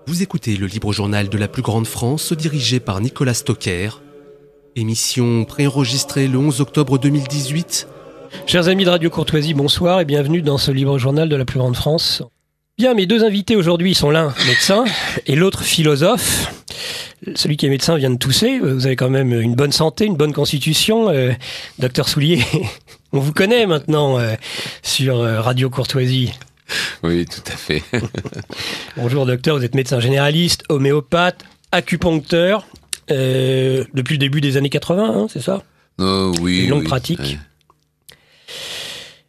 Vous écoutez le Libre Journal de la plus grande France, dirigé par Nicolas Stocker. Émission préenregistrée le 11 octobre 2018. Chers amis de Radio Courtoisie, bonsoir et bienvenue dans ce Libre Journal de la plus grande France. Bien, mes deux invités aujourd'hui sont l'un médecin et l'autre philosophe. Celui qui est médecin vient de tousser. Vous avez quand même une bonne santé, une bonne constitution. Docteur Soulier, on vous connaît maintenant sur Radio Courtoisie. Oui, tout à fait. Bonjour docteur, vous êtes médecin généraliste, homéopathe, acupuncteur, depuis le début des années 80, hein, c'est ça ? Oui. Une longue pratique. Oui.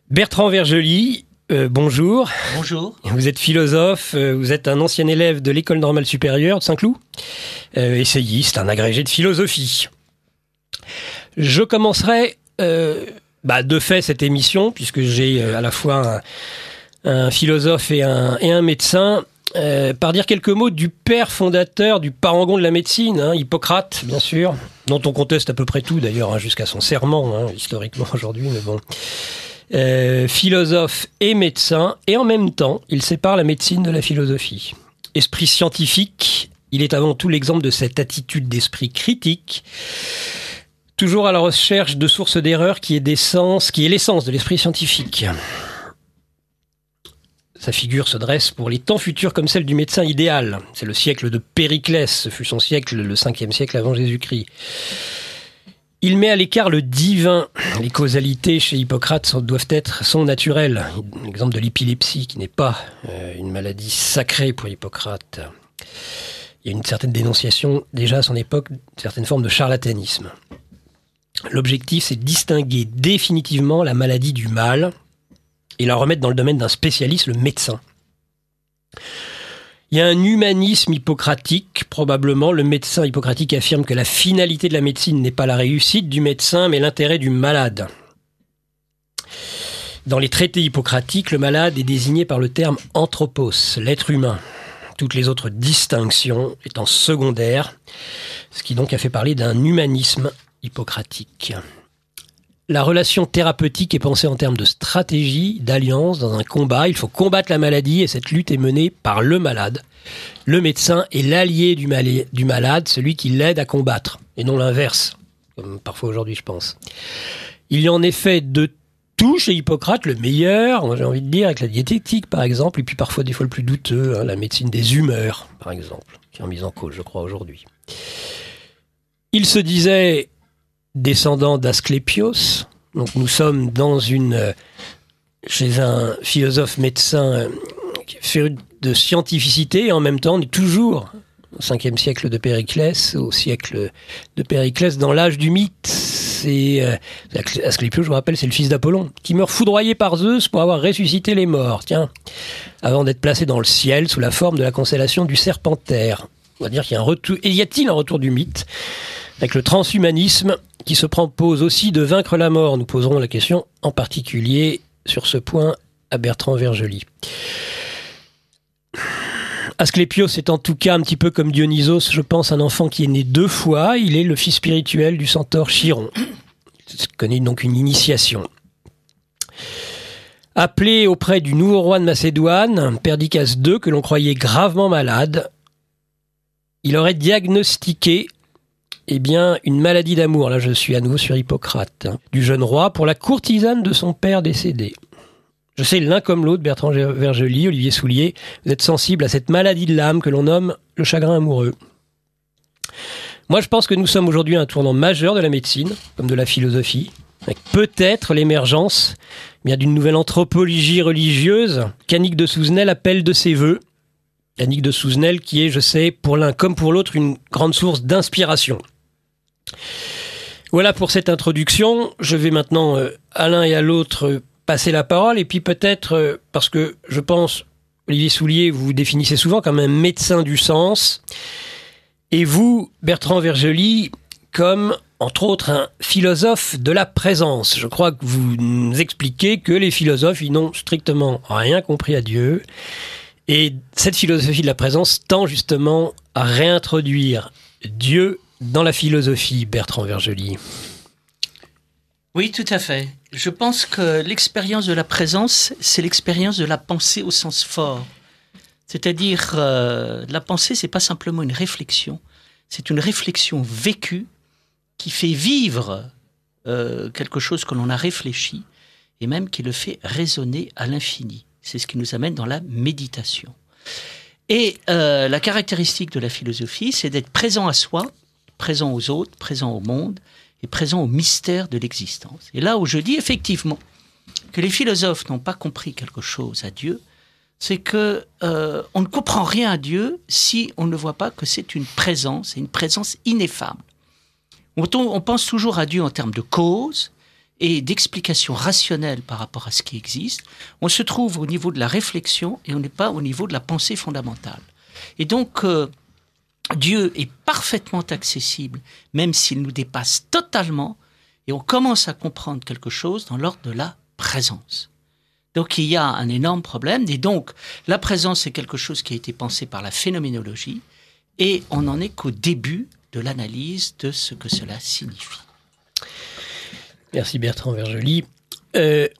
Bertrand Vergely, bonjour. Bonjour. Vous êtes philosophe, vous êtes un ancien élève de l'École normale supérieure de Saint-Cloud, essayiste, un agrégé de philosophie. Je commencerai de fait cette émission, puisque j'ai à la fois un philosophe et un médecin, par dire quelques mots du père fondateur, du parangon de la médecine, Hippocrate, bien sûr, dont on conteste à peu près tout d'ailleurs, jusqu'à son serment, historiquement aujourd'hui, mais bon. Philosophe et médecin, et en même temps, il sépare la médecine de la philosophie. Esprit scientifique, il est avant tout l'exemple de cette attitude d'esprit critique, toujours à la recherche de sources d'erreur qui est l'essence de l'esprit scientifique. Sa figure se dresse pour les temps futurs comme celle du médecin idéal. C'est le siècle de Périclès, ce fut son siècle, le 5e siècle avant Jésus-Christ. Il met à l'écart le divin. Les causalités chez Hippocrate sont naturelles. L'exemple de l'épilepsie, qui n'est pas une maladie sacrée pour Hippocrate. Il y a une certaine dénonciation, déjà à son époque, certaines formes de charlatanisme. L'objectif, c'est de distinguer définitivement la maladie du mal et la remettre dans le domaine d'un spécialiste, le médecin. Il y a un humanisme hippocratique, probablement. Le médecin hippocratique affirme que la finalité de la médecine n'est pas la réussite du médecin, mais l'intérêt du malade. Dans les traités hippocratiques, le malade est désigné par le terme anthropos, l'être humain. Toutes les autres distinctions étant secondaires, ce qui donc a fait parler d'un humanisme hippocratique. La relation thérapeutique est pensée en termes de stratégie, d'alliance dans un combat. Il faut combattre la maladie et cette lutte est menée par le malade. Le médecin est l'allié du malade, celui qui l'aide à combattre, et non l'inverse, comme parfois aujourd'hui je pense. Il y a en effet de tout chez Hippocrate, le meilleur, j'ai envie de dire, avec la diététique par exemple, et puis parfois des fois le plus douteux, la médecine des humeurs par exemple, qui est en mise en cause je crois aujourd'hui. Il se disait descendant d'Asclépios, donc nous sommes chez un philosophe médecin qui fait de scientificité et en même temps on est toujours au 5e siècle de Périclès, au siècle de Périclès dans l'âge du mythe. Asclépios, je vous rappelle, c'est le fils d'Apollon qui meurt foudroyé par Zeus pour avoir ressuscité les morts, avant d'être placé dans le ciel sous la forme de la constellation du Serpentaire. On va dire qu'il y a un retour. Et y a-t-il un retour du mythe avec le transhumanisme qui se propose aussi de vaincre la mort? Nous poserons la question en particulier sur ce point à Bertrand Vergely. Asclépios est en tout cas un petit peu comme Dionysos, je pense, un enfant qui est né 2 fois. Il est le fils spirituel du centaure Chiron. Il connaît donc une initiation. Appelé auprès du nouveau roi de Macédoine, Perdiccas II, que l'on croyait gravement malade, il aurait diagnostiqué une maladie d'amour, là je suis à nouveau sur Hippocrate, du jeune roi pour la courtisane de son père décédé. Je sais l'un comme l'autre, Bertrand Vergely, Olivier Soulier, vous êtes sensible à cette maladie de l'âme que l'on nomme le chagrin amoureux. Moi je pense que nous sommes aujourd'hui à un tournant majeur de la médecine, comme de la philosophie, avec peut-être l'émergence d'une nouvelle anthropologie religieuse qu'Annick de Souzenel appelle de ses voeux. Annick de Souzenel qui est, je sais, pour l'un comme pour l'autre, une grande source d'inspiration. Voilà pour cette introduction. Je vais maintenant à l'un et à l'autre passer la parole. Et puis peut-être, parce que je pense, Olivier Soulier, vous vous définissez souvent comme un médecin du sens. Et vous, Bertrand Vergely, comme, entre autres, un philosophe de la présence. Je crois que vous nous expliquez que les philosophes, ils n'ont strictement rien compris à Dieu. Et cette philosophie de la présence tend justement à réintroduire Dieu dans la philosophie, Bertrand Vergely. Oui, tout à fait. Je pense que l'expérience de la présence, c'est l'expérience de la pensée au sens fort. C'est-à-dire, la pensée, c'est pas simplement une réflexion, c'est une réflexion vécue qui fait vivre quelque chose que l'on a réfléchi et même qui le fait résonner à l'infini. C'est ce qui nous amène dans la méditation. Et la caractéristique de la philosophie, c'est d'être présent à soi, présent aux autres, présent au monde et présent au mystère de l'existence. Et là où je dis effectivement que les philosophes n'ont pas compris quelque chose à Dieu, c'est que on ne comprend rien à Dieu si on ne voit pas que c'est une présence ineffable. On pense toujours à Dieu en termes de cause et d'explication rationnelle par rapport à ce qui existe. On se trouve au niveau de la réflexion et on n'est pas au niveau de la pensée fondamentale. Et donc, Dieu est parfaitement accessible, même s'il nous dépasse totalement, et on commence à comprendre quelque chose dans l'ordre de la présence. Donc, il y a un énorme problème, et donc, la présence, c'est quelque chose qui a été pensé par la phénoménologie, et on n'en est qu'au début de l'analyse de ce que cela signifie. Merci Bertrand Vergely.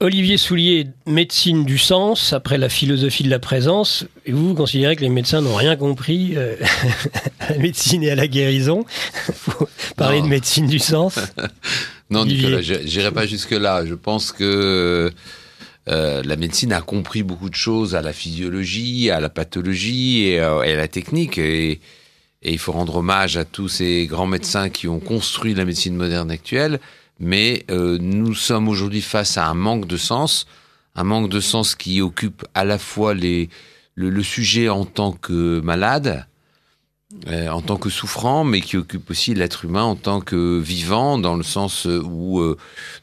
Olivier Soulier, médecine du sens, après la philosophie de la présence. Et vous considérez que les médecins n'ont rien compris à la médecine et à la guérison. Faut parler de médecine du sens. Non, Olivier. Nicolas, je n'irai pas jusque-là. Je pense que la médecine a compris beaucoup de choses à la physiologie, à la pathologie et à la technique. Et il faut rendre hommage à tous ces grands médecins qui ont construit la médecine moderne actuelle. Mais nous sommes aujourd'hui face à un manque de sens qui occupe à la fois le sujet en tant que malade, en tant que souffrant, mais qui occupe aussi l'être humain en tant que vivant, dans le sens où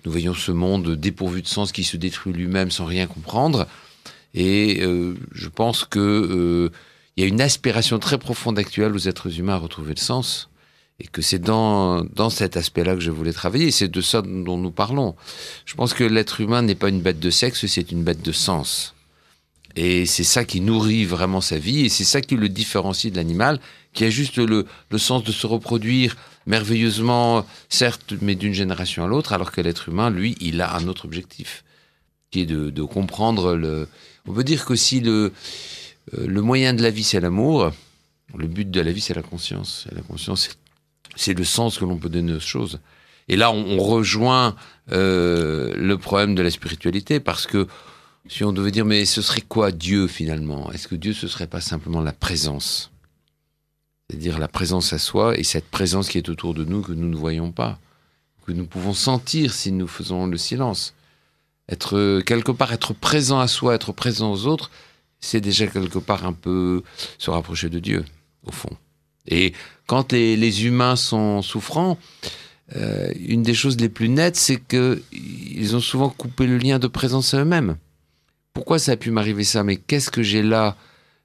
nous voyons ce monde dépourvu de sens qui se détruit lui-même sans rien comprendre. Et je pense que il y a une aspiration très profonde actuelle aux êtres humains à retrouver le sens. Et que c'est dans cet aspect-là que je voulais travailler. C'est de ça dont nous parlons. Je pense que l'être humain n'est pas une bête de sexe, c'est une bête de sens. Et c'est ça qui nourrit vraiment sa vie, et c'est ça qui le différencie de l'animal, qui a juste le sens de se reproduire merveilleusement, certes, mais d'une génération à l'autre, alors que l'être humain, lui, il a un autre objectif, qui est de comprendre On peut dire qu'aussi le moyen de la vie, c'est l'amour. Le but de la vie, c'est la conscience. Et la conscience, c'est le sens que l'on peut donner aux choses. Et là, on rejoint le problème de la spiritualité, parce que si on devait dire, mais ce serait quoi Dieu finalement ? Est-ce que Dieu, ce serait pas simplement la présence ? C'est-à-dire la présence à soi, et cette présence qui est autour de nous, que nous ne voyons pas, que nous pouvons sentir si nous faisons le silence. Quelque part, être présent à soi, être présent aux autres, c'est déjà quelque part un peu se rapprocher de Dieu, au fond. Et quand les humains sont souffrants, une des choses les plus nettes, c'est qu'ils ont souvent coupé le lien de présence à eux-mêmes. Pourquoi ça a pu m'arriver ça ? Mais qu'est-ce que j'ai là ?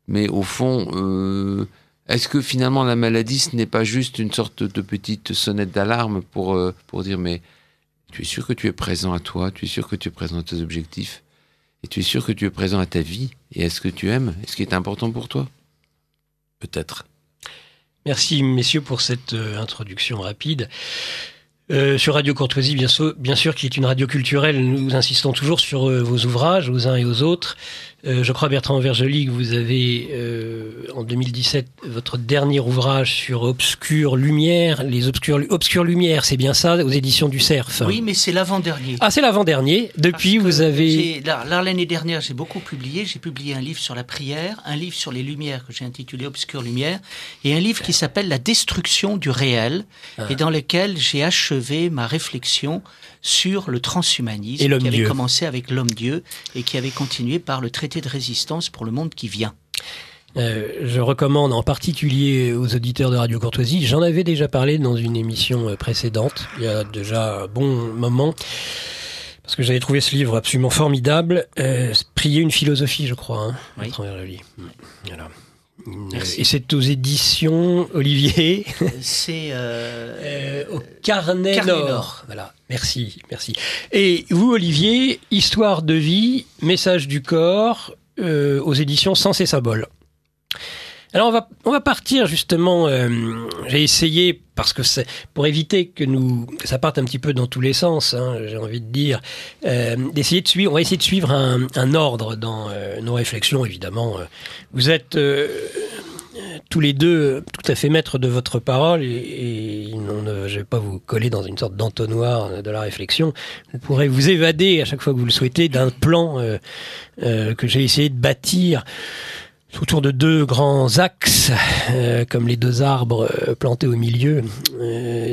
Mais au fond, est-ce que finalement la maladie, ce n'est pas juste une sorte de petite sonnette d'alarme pour dire, mais tu es sûr que tu es présent à toi ? Tu es sûr que tu es présent à tes objectifs ? Et tu es sûr que tu es présent à ta vie ? Et est-ce que tu aimes ? Est-ce qui est important pour toi ? Peut-être. Merci messieurs pour cette introduction rapide. Sur Radio Courtoisie, bien sûr, qui est une radio culturelle, nous insistons toujours sur vos ouvrages, aux uns et aux autres. Je crois, Bertrand Vergely, que vous avez, en 2017, votre dernier ouvrage sur Obscure Lumière, les Obscures Lumières, c'est bien ça, aux éditions du Cerf. Oui, mais c'est l'avant-dernier. Ah, c'est l'avant-dernier. Depuis, vous avez... L'année dernière, j'ai beaucoup publié. J'ai publié un livre sur la prière, un livre sur les lumières que j'ai intitulé Obscure Lumière, et un livre qui s'appelle La destruction du réel, et dans lequel j'ai achevé ma réflexion sur le transhumanisme, et qui avait commencé avec l'homme-dieu et qui avait continué par le traité de résistance pour le monde qui vient. Je recommande en particulier aux auditeurs de Radio Courtoisie, j'en avais déjà parlé dans une émission précédente, il y a déjà un bon moment, parce que j'avais trouvé ce livre absolument formidable, Prier une philosophie, je crois, hein, oui. Voilà. Merci. Et c'est aux éditions Olivier. C'est au Carnet Nord. Voilà. Merci. Et vous, Olivier, Histoire de vie, Message du corps, aux éditions Sens et Symboles. Alors on va partir justement, j'ai essayé, parce que c'est pour éviter que ça parte un petit peu dans tous les sens, j'ai envie de dire, on va essayer de suivre un ordre dans nos réflexions, évidemment. Vous êtes tous les deux tout à fait maîtres de votre parole et je ne vais pas vous coller dans une sorte d'entonnoir de la réflexion. Vous pourrez vous évader à chaque fois que vous le souhaitez d'un plan que j'ai essayé de bâtir autour de deux grands axes, comme les deux arbres plantés au milieu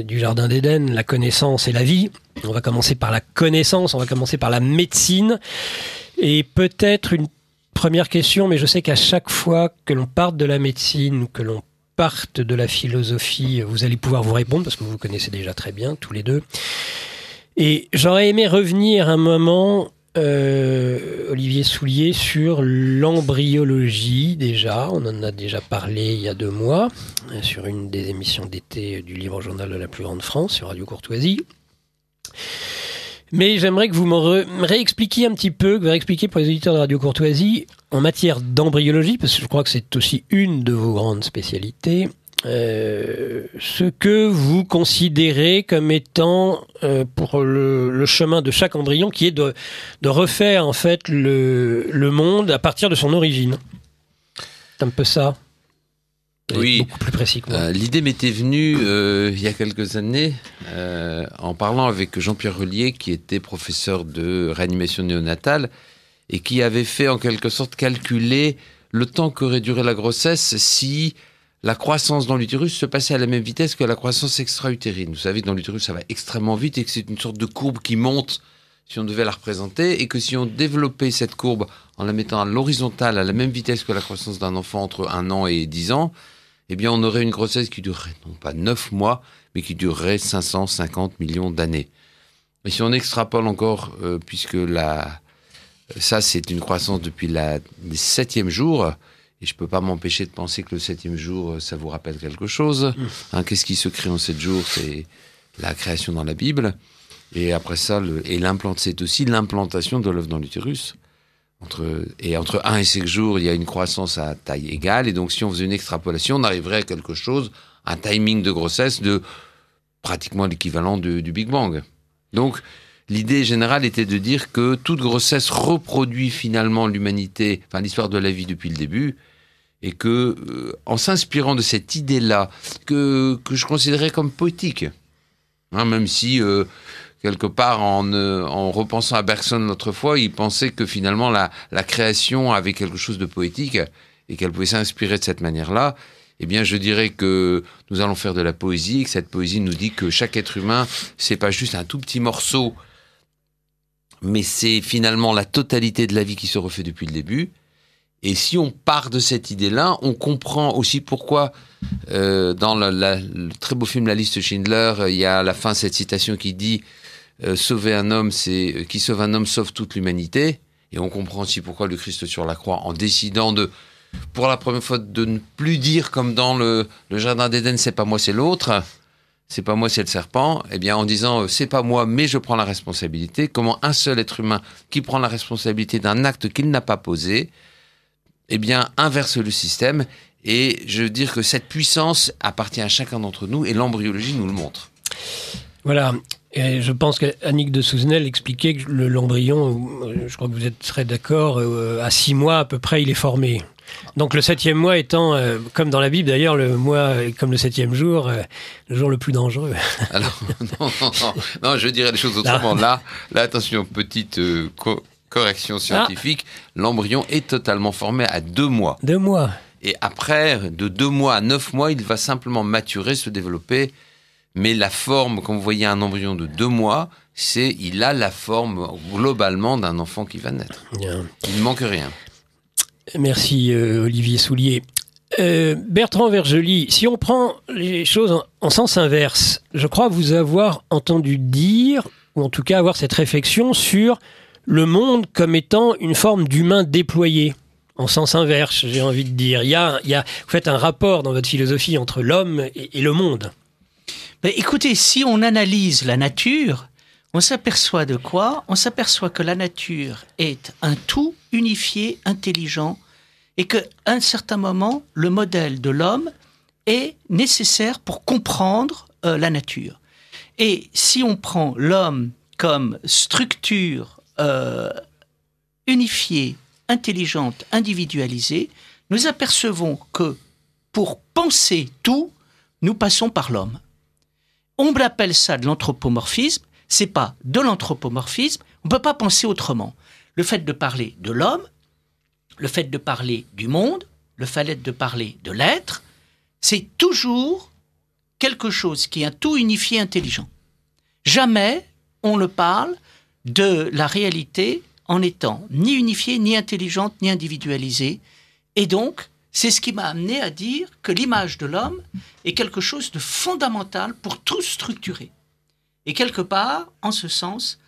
du Jardin d'Éden, la connaissance et la vie. On va commencer par la connaissance, on va commencer par la médecine. Et peut-être une première question, mais je sais qu'à chaque fois que l'on parte de la médecine ou que l'on parte de la philosophie, vous allez pouvoir vous répondre, parce que vous vous connaissez déjà très bien, tous les deux. Et j'aurais aimé revenir un moment... Olivier Soulier, sur l'embryologie déjà. On en a déjà parlé il y a 2 mois sur une des émissions d'été du livre journal de la plus grande France sur Radio Courtoisie. Mais j'aimerais que vous me réexpliquiez un petit peu, que vous réexpliquiez pour les auditeurs de Radio Courtoisie en matière d'embryologie, parce que je crois que c'est aussi une de vos grandes spécialités. Ce que vous considérez comme étant pour le chemin de chaque embryon, qui est de refaire en fait le monde à partir de son origine. C'est un peu ça. Oui, beaucoup plus précis que moi. L'idée m'était venue il y a quelques années en parlant avec Jean-Pierre Relier, qui était professeur de réanimation néonatale et qui avait fait en quelque sorte calculer le temps qu'aurait duré la grossesse si la croissance dans l'utérus se passait à la même vitesse que la croissance extra-utérine. Vous savez que dans l'utérus, ça va extrêmement vite et que c'est une sorte de courbe qui monte si on devait la représenter, et que si on développait cette courbe en la mettant à l'horizontale à la même vitesse que la croissance d'un enfant entre 1 an et 10 ans, eh bien on aurait une grossesse qui durerait non pas 9 mois, mais qui durerait 550 millions d'années. Et si on extrapole encore, puisque ça c'est une croissance depuis les 7e jours, et je ne peux pas m'empêcher de penser que le 7e jour, ça vous rappelle quelque chose. Qu'est-ce qui se crée en 7 jours? C'est la création dans la Bible. Et après ça, c'est aussi l'implantation de l'œuf dans l'utérus. Entre 1 et 5 jours, il y a une croissance à taille égale. Et donc, si on faisait une extrapolation, on arriverait à quelque chose, un timing de grossesse de pratiquement l'équivalent du Big Bang. Donc, l'idée générale était de dire que toute grossesse reproduit finalement l'humanité, enfin l'histoire de la vie depuis le début, et que, en s'inspirant de cette idée-là, que je considérais comme poétique, même si, quelque part, en repensant à Bergson l'autre fois, il pensait que finalement la création avait quelque chose de poétique, et qu'elle pouvait s'inspirer de cette manière-là. Eh bien, je dirais que nous allons faire de la poésie, et que cette poésie nous dit que chaque être humain, c'est pas juste un tout petit morceau, mais c'est finalement la totalité de la vie qui se refait depuis le début. Et si on part de cette idée-là, on comprend aussi pourquoi, dans le très beau film La Liste Schindler, il y a à la fin cette citation qui dit sauver un homme, qui sauve un homme sauve toute l'humanité. Et on comprend aussi pourquoi le Christ sur la croix, en décidant pour la première fois, de ne plus dire comme dans le Jardin d'Éden, c'est pas moi, c'est l'autre. C'est pas moi, c'est le serpent. Eh bien, en disant, c'est pas moi, mais je prends la responsabilité. Comment un seul être humain qui prend la responsabilité d'un acte qu'il n'a pas posé, eh bien, inverse le système. Et je veux dire que cette puissance appartient à chacun d'entre nous, et l'embryologie nous le montre. Voilà. Et je pense qu'Annick de Souzenel expliquait que l'embryon, je crois que vous serez d'accord, à 6 mois à peu près, il est formé. Donc le 7e mois étant, comme dans la Bible d'ailleurs, le mois comme le 7e jour, le jour le plus dangereux. Alors, non, je dirais les choses autrement. Là, attention, petite correction scientifique, l'embryon est totalement formé à 2 mois. 2 mois. Et après, de 2 mois à 9 mois, il va simplement maturer, se développer. Mais la forme, quand vous voyez un embryon de 2 mois, il a la forme globalement d'un enfant qui va naître. Bien. Il ne manque rien. Merci Olivier Soulier. Bertrand Vergely, si on prend les choses en sens inverse, je crois vous avoir entendu dire, ou en tout cas avoir cette réflexion sur le monde comme étant une forme d'humain déployé. En sens inverse, j'ai envie de dire. Vous faites un rapport dans votre philosophie entre l'homme et le monde. Ben, écoutez, si on analyse la nature, on s'aperçoit de quoi? On s'aperçoit que la nature est un tout unifié, intelligent et qu'à un certain moment, le modèle de l'homme est nécessaire pour comprendre la nature. Et si on prend l'homme comme structure unifiée, intelligente, individualisée, nous apercevons que pour penser tout, nous passons par l'homme. On appelle ça de l'anthropomorphisme, c'est pas de l'anthropomorphisme, on ne peut pas penser autrement. Le fait de parler de l'homme, le fait de parler du monde, le fait de parler de l'être, c'est toujours quelque chose qui est un tout unifié intelligent. Jamais on ne parle de la réalité en étant ni unifiée, ni intelligente, ni individualisée. Et donc, c'est ce qui m'a amené à dire que l'image de l'homme est quelque chose de fondamental pour tout structurer. Et quelque part, en ce sens,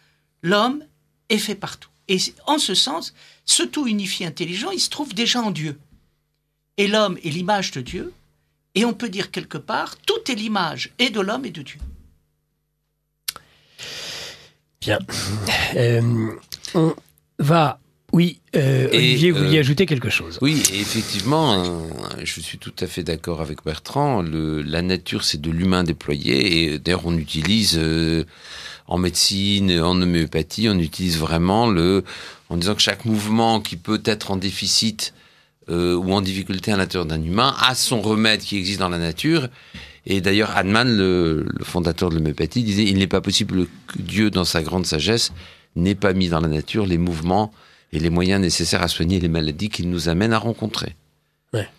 l'homme est fait partout. Et en ce sens, ce tout unifié intelligent, il se trouve déjà en Dieu. Et l'homme est l'image de Dieu. Et on peut dire quelque part, tout est l'image et de l'homme et de Dieu. Bien. On va... Oui, Olivier, vous vouliez ajouter quelque chose. Oui, et effectivement, je suis tout à fait d'accord avec Bertrand. La nature, c'est de l'humain déployé. Et d'ailleurs, on utilise, en médecine, en homéopathie, on utilise vraiment en disant que chaque mouvement qui peut être en déficit ou en difficulté à l'intérieur d'un humain a son remède qui existe dans la nature. Et d'ailleurs, Hahnemann, le fondateur de l'homéopathie, disait « Il n'est pas possible que Dieu, dans sa grande sagesse, n'ait pas mis dans la nature les mouvements et les moyens nécessaires à soigner les maladies qu'il nous amène à rencontrer. » Ouais.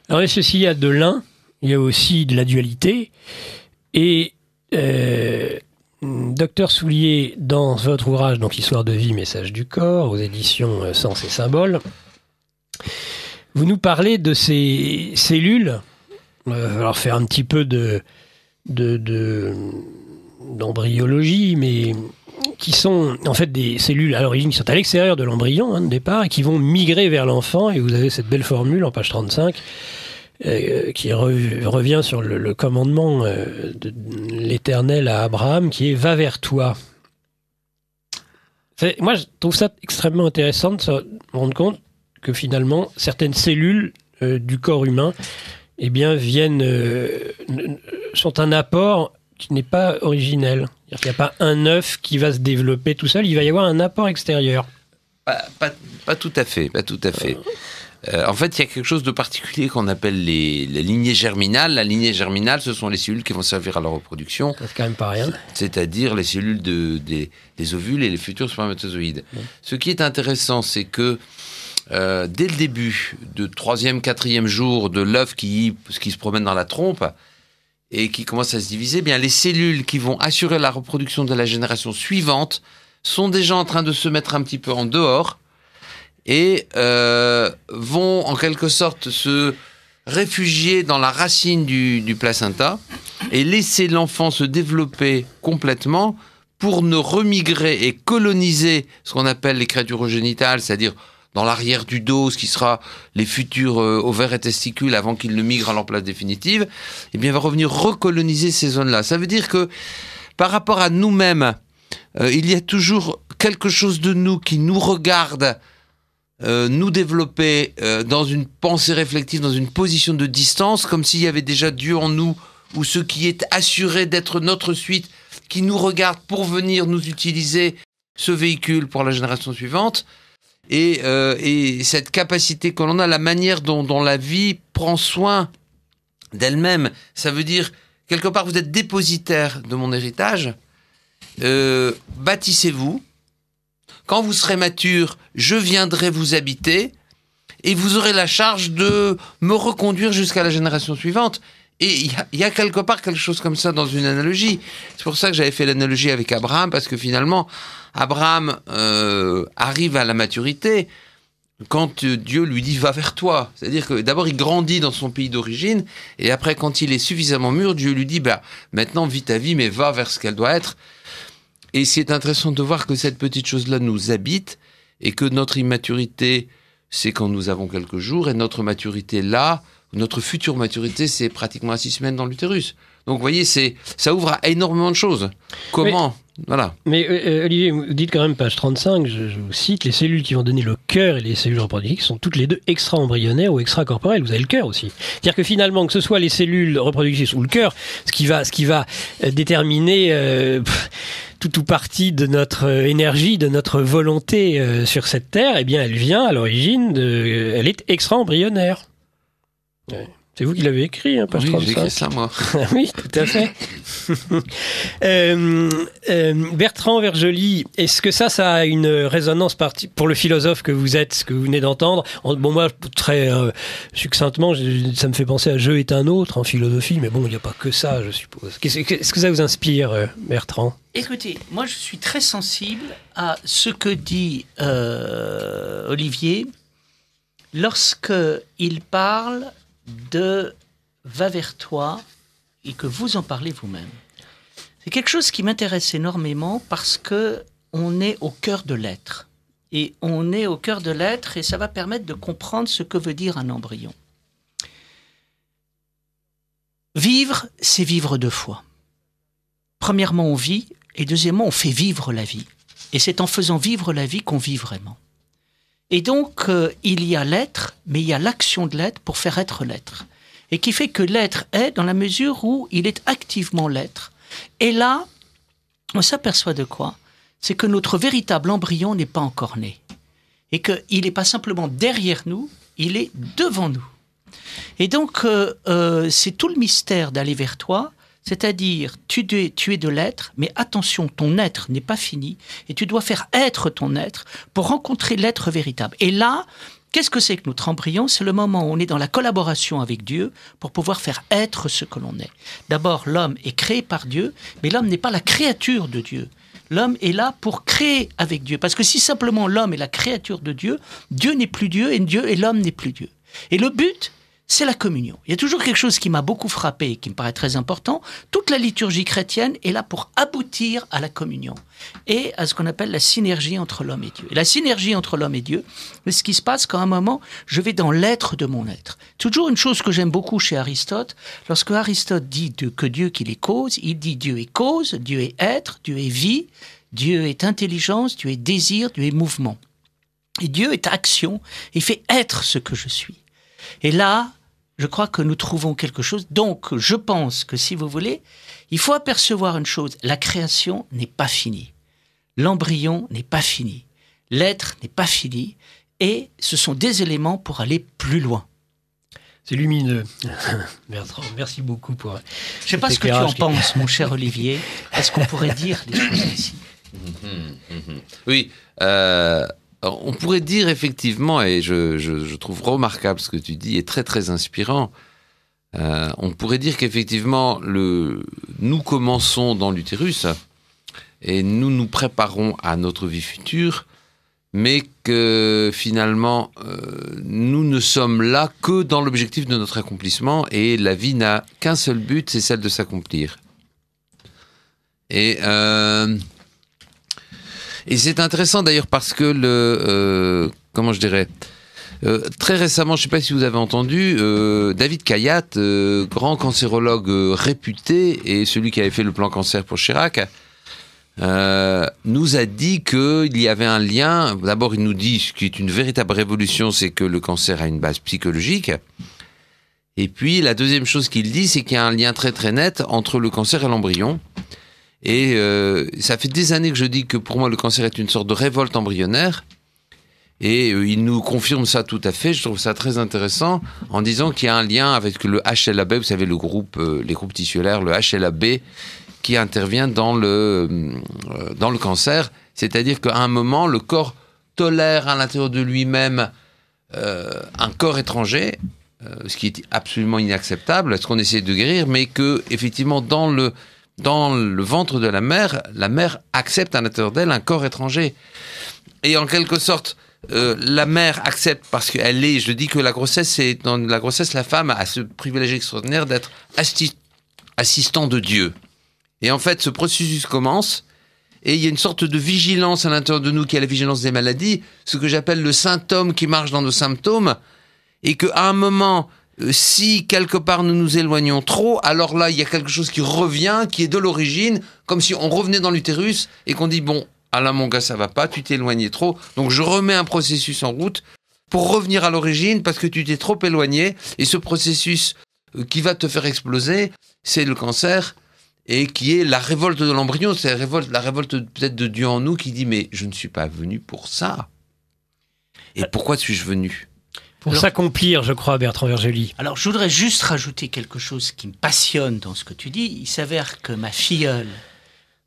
Alors, ceci, il y a de l'un, il y a aussi de la dualité. Et Docteur Soulier, dans votre ouvrage, donc Histoire de vie, message du corps, aux éditions Sens et Symboles, vous nous parlez de ces cellules. Alors faire un petit peu d'embryologie, mais qui sont en fait des cellules à l'origine qui sont à l'extérieur de l'embryon de départ et qui vont migrer vers l'enfant. Et vous avez cette belle formule en page 35 qui revient sur le commandement de l'Éternel à Abraham, qui est « Va vers toi ». Moi, je trouve ça extrêmement intéressant de se rendre compte que finalement, certaines cellules du corps humain sont un apport qui n'est pas originel. Il n'y a pas un œuf qui va se développer tout seul, il va y avoir un apport extérieur. Pas tout à fait, pas tout à fait. En fait, il y a quelque chose de particulier qu'on appelle les lignées germinales. La lignée germinale, ce sont les cellules qui vont servir à la reproduction. C'est quand même pas rien. C'est-à-dire les cellules des ovules et les futurs spermatozoïdes. Oui. Ce qui est intéressant, c'est que dès le début de 3e, 4e jour de l'œuf qui se promène dans la trompe et qui commence à se diviser, bien les cellules qui vont assurer la reproduction de la génération suivante sont déjà en train de se mettre un petit peu en dehors et vont en quelque sorte se réfugier dans la racine du placenta et laisser l'enfant se développer complètement pour ne remigrer et coloniser ce qu'on appelle les créatures urogénitales, c'est-à-dire dans l'arrière du dos, ce qui sera les futurs ovaires et testicules avant qu'ils ne migrent à leur place définitive, eh bien, va revenir recoloniser ces zones-là. Ça veut dire que, par rapport à nous-mêmes, il y a toujours quelque chose de nous qui nous regarde nous développer dans une pensée réflexive, dans une position de distance, comme s'il y avait déjà Dieu en nous, ou ce qui est assuré d'être notre suite, qui nous regarde pour venir nous utiliser ce véhicule pour la génération suivante. Et cette capacité que l'on a, la manière dont la vie prend soin d'elle-même, ça veut dire, quelque part, vous êtes dépositaire de mon héritage, bâtissez-vous, quand vous serez mature, je viendrai vous habiter, et vous aurez la charge de me reconduire jusqu'à la génération suivante. Et il y a quelque part quelque chose comme ça dans une analogie. C'est pour ça que j'avais fait l'analogie avec Abraham, parce que finalement, Abraham arrive à la maturité quand Dieu lui dit « va vers toi ». C'est-à-dire que d'abord, il grandit dans son pays d'origine, et après, quand il est suffisamment mûr, Dieu lui dit « maintenant, vis ta vie, mais va vers ce qu'elle doit être ». Et c'est intéressant de voir que cette petite chose-là nous habite, et que notre immaturité, c'est quand nous avons quelques jours, et notre maturité là, notre future maturité, c'est pratiquement à 6 semaines dans l'utérus. Donc, vous voyez, ça ouvre à énormément de choses. Comment ? Voilà. Mais Olivier, vous dites quand même, page 35, je vous cite, les cellules qui vont donner le cœur et les cellules reproductives sont toutes les deux extra-embryonnaires ou extracorporelles. Vous avez le cœur aussi. C'est-à-dire que finalement, que ce soit les cellules reproductives ou le cœur, ce qui va déterminer tout ou partie de notre énergie, de notre volonté sur cette terre, eh bien, elle vient à l'origine elle est extra-embryonnaire. Ouais. C'est vous qui l'avez écrit, hein, page 35. Oui, j'ai écrit ça, moi. Oui, tout à fait. Bertrand Vergely, est-ce que ça a une résonance pour le philosophe que vous êtes, ce que vous venez d'entendre ? Bon, moi, très succinctement, ça me fait penser à « Je est un autre » en philosophie, mais bon, il n'y a pas que ça, je suppose. Est-ce que ça vous inspire, Bertrand ? Écoutez, moi, je suis très sensible à ce que dit Olivier lorsqu'il parle de « va vers toi » et que vous en parlez vous-même. C'est quelque chose qui m'intéresse énormément parce que on est au cœur de l'être. Et on est au cœur de l'être et ça va permettre de comprendre ce que veut dire un embryon. Vivre, c'est vivre deux fois. Premièrement, on vit et deuxièmement, on fait vivre la vie. Et c'est en faisant vivre la vie qu'on vit vraiment. Et donc, il y a l'être, mais il y a l'action de l'être pour faire être l'être. Et qui fait que l'être est dans la mesure où il est activement l'être. Et là, on s'aperçoit de quoi ? C'est que notre véritable embryon n'est pas encore né. Et qu'il n'est pas simplement derrière nous, il est devant nous. Et donc, c'est tout le mystère d'aller vers toi. C'est-à-dire, tu es de l'être, mais attention, ton être n'est pas fini, et tu dois faire être ton être pour rencontrer l'être véritable. Et là, qu'est-ce que c'est que notre embryon ? C'est le moment où on est dans la collaboration avec Dieu pour pouvoir faire être ce que l'on est. D'abord, l'homme est créé par Dieu, mais l'homme n'est pas la créature de Dieu. L'homme est là pour créer avec Dieu. Parce que si simplement l'homme est la créature de Dieu, Dieu n'est plus Dieu, et l'homme n'est plus Dieu. Et le but, c'est la communion. Il y a toujours quelque chose qui m'a beaucoup frappé et qui me paraît très important. Toute la liturgie chrétienne est là pour aboutir à la communion et à ce qu'on appelle la synergie entre l'homme et Dieu. Et la synergie entre l'homme et Dieu, c'est ce qui se passe quand à un moment, je vais dans l'être de mon être. Toujours une chose que j'aime beaucoup chez Aristote, lorsque Aristote dit que Dieu qu'il est cause, il dit Dieu est cause, Dieu est être, Dieu est vie, Dieu est intelligence, Dieu est désir, Dieu est mouvement. Et Dieu est action, il fait être ce que je suis. Et là, je crois que nous trouvons quelque chose. Donc, je pense que si vous voulez, il faut apercevoir une chose. La création n'est pas finie. L'embryon n'est pas fini. L'être n'est pas fini. Et ce sont des éléments pour aller plus loin. C'est lumineux. Bertrand, merci beaucoup pour... Je ne sais pas ce que tu en penses, mon cher Olivier. Est-ce qu'on pourrait dire des choses ici ? Oui, on pourrait dire effectivement, et je trouve remarquable ce que tu dis, et très très inspirant, on pourrait dire qu'effectivement, nous commençons dans l'utérus, et nous nous préparons à notre vie future, mais que finalement, nous ne sommes là que dans l'objectif de notre accomplissement, et la vie n'a qu'un seul but, c'est celle de s'accomplir. Et c'est intéressant d'ailleurs parce que comment je dirais, très récemment, je ne sais pas si vous avez entendu, David Kayat, grand cancérologue réputé et celui qui avait fait le plan cancer pour Chirac, nous a dit qu'il y avait un lien. D'abord, il nous dit ce qui est une véritable révolution, c'est que le cancer a une base psychologique. Et puis, la deuxième chose qu'il dit, c'est qu'il y a un lien très très net entre le cancer et l'embryon. Et ça fait des années que je dis que pour moi le cancer est une sorte de révolte embryonnaire et il nous confirme ça tout à fait. Je trouve ça très intéressant en disant qu'il y a un lien avec le HLA-B, vous savez les groupes tissulaires, le HLA-B qui intervient dans le cancer, c'est-à-dire qu'à un moment le corps tolère à l'intérieur de lui-même un corps étranger, ce qui est absolument inacceptable, ce qu'on essaie de guérir, mais que effectivement dans le ventre de la mère accepte à l'intérieur d'elle un corps étranger. Et en quelque sorte, la mère accepte parce qu'elle est, je dis que la grossesse, dans la grossesse, la femme a ce privilège extraordinaire d'être assistant de Dieu. Et en fait, ce processus commence et il y a une sorte de vigilance à l'intérieur de nous qui est la vigilance des maladies, ce que j'appelle le symptôme qui marche dans nos symptômes et qu'à un moment, si quelque part nous nous éloignons trop, alors là, il y a quelque chose qui revient, qui est de l'origine, comme si on revenait dans l'utérus et qu'on dit, bon, ah là, mon gars, ça va pas, tu t'es éloigné trop, donc je remets un processus en route pour revenir à l'origine parce que tu t'es trop éloigné. Et ce processus qui va te faire exploser, c'est le cancer, et qui est la révolte de l'embryon, c'est la révolte peut-être de Dieu en nous qui dit, mais je ne suis pas venu pour ça. Et pourquoi suis-je venu ? Pour s'accomplir, je crois, Bertrand Vergely. Alors, je voudrais juste rajouter quelque chose qui me passionne dans ce que tu dis. Il s'avère que ma filleule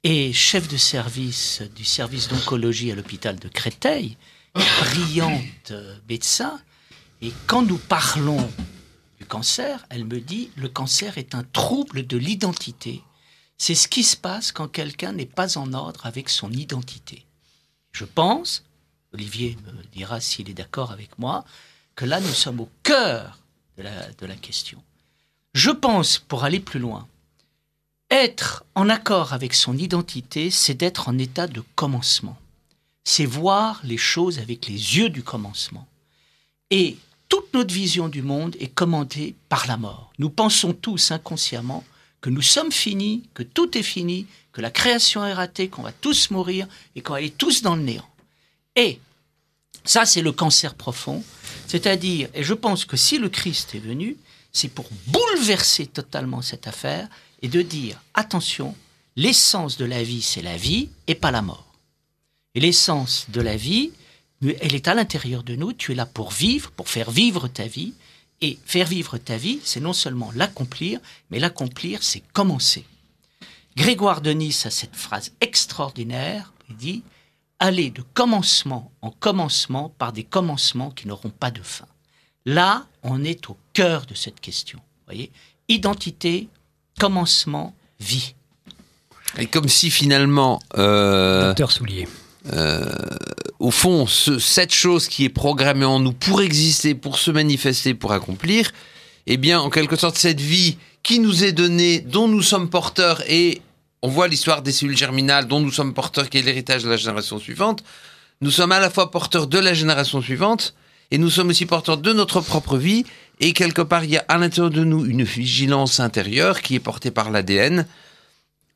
est chef de service du service d'oncologie à l'hôpital de Créteil, brillante médecin, et quand nous parlons du cancer, elle me dit « le cancer est un trouble de l'identité ». C'est ce qui se passe quand quelqu'un n'est pas en ordre avec son identité. Je pense, Olivier me dira s'il est d'accord avec moi, que là, nous sommes au cœur de la question. Je pense, pour aller plus loin, être en accord avec son identité, c'est d'être en état de commencement. C'est voir les choses avec les yeux du commencement. Et toute notre vision du monde est commandée par la mort. Nous pensons tous inconsciemment que nous sommes finis, que tout est fini, que la création est ratée, qu'on va tous mourir et qu'on va aller tous dans le néant. Et ça, c'est le cancer profond. C'est-à-dire, et je pense que si le Christ est venu, c'est pour bouleverser totalement cette affaire et de dire, attention, l'essence de la vie, c'est la vie et pas la mort. Et l'essence de la vie, elle est à l'intérieur de nous, tu es là pour vivre, pour faire vivre ta vie. Et faire vivre ta vie, c'est non seulement l'accomplir, mais l'accomplir, c'est commencer. Grégoire de Nice a cette phrase extraordinaire, il dit « Allez de commencement en commencement par des commencements qui n'auront pas de fin ». Là, on est au cœur de cette question. Voyez, identité, commencement, vie. Et comme si finalement... Docteur Soulier. Au fond, cette chose qui est programmée en nous pour exister, pour se manifester, pour accomplir, eh bien, en quelque sorte, cette vie qui nous est donnée, dont nous sommes porteurs, et on voit l'histoire des cellules germinales dont nous sommes porteurs, qui est l'héritage de la génération suivante, nous sommes à la fois porteurs de la génération suivante, et nous sommes aussi porteurs de notre propre vie, et quelque part, il y a à l'intérieur de nous une vigilance intérieure qui est portée par l'ADN,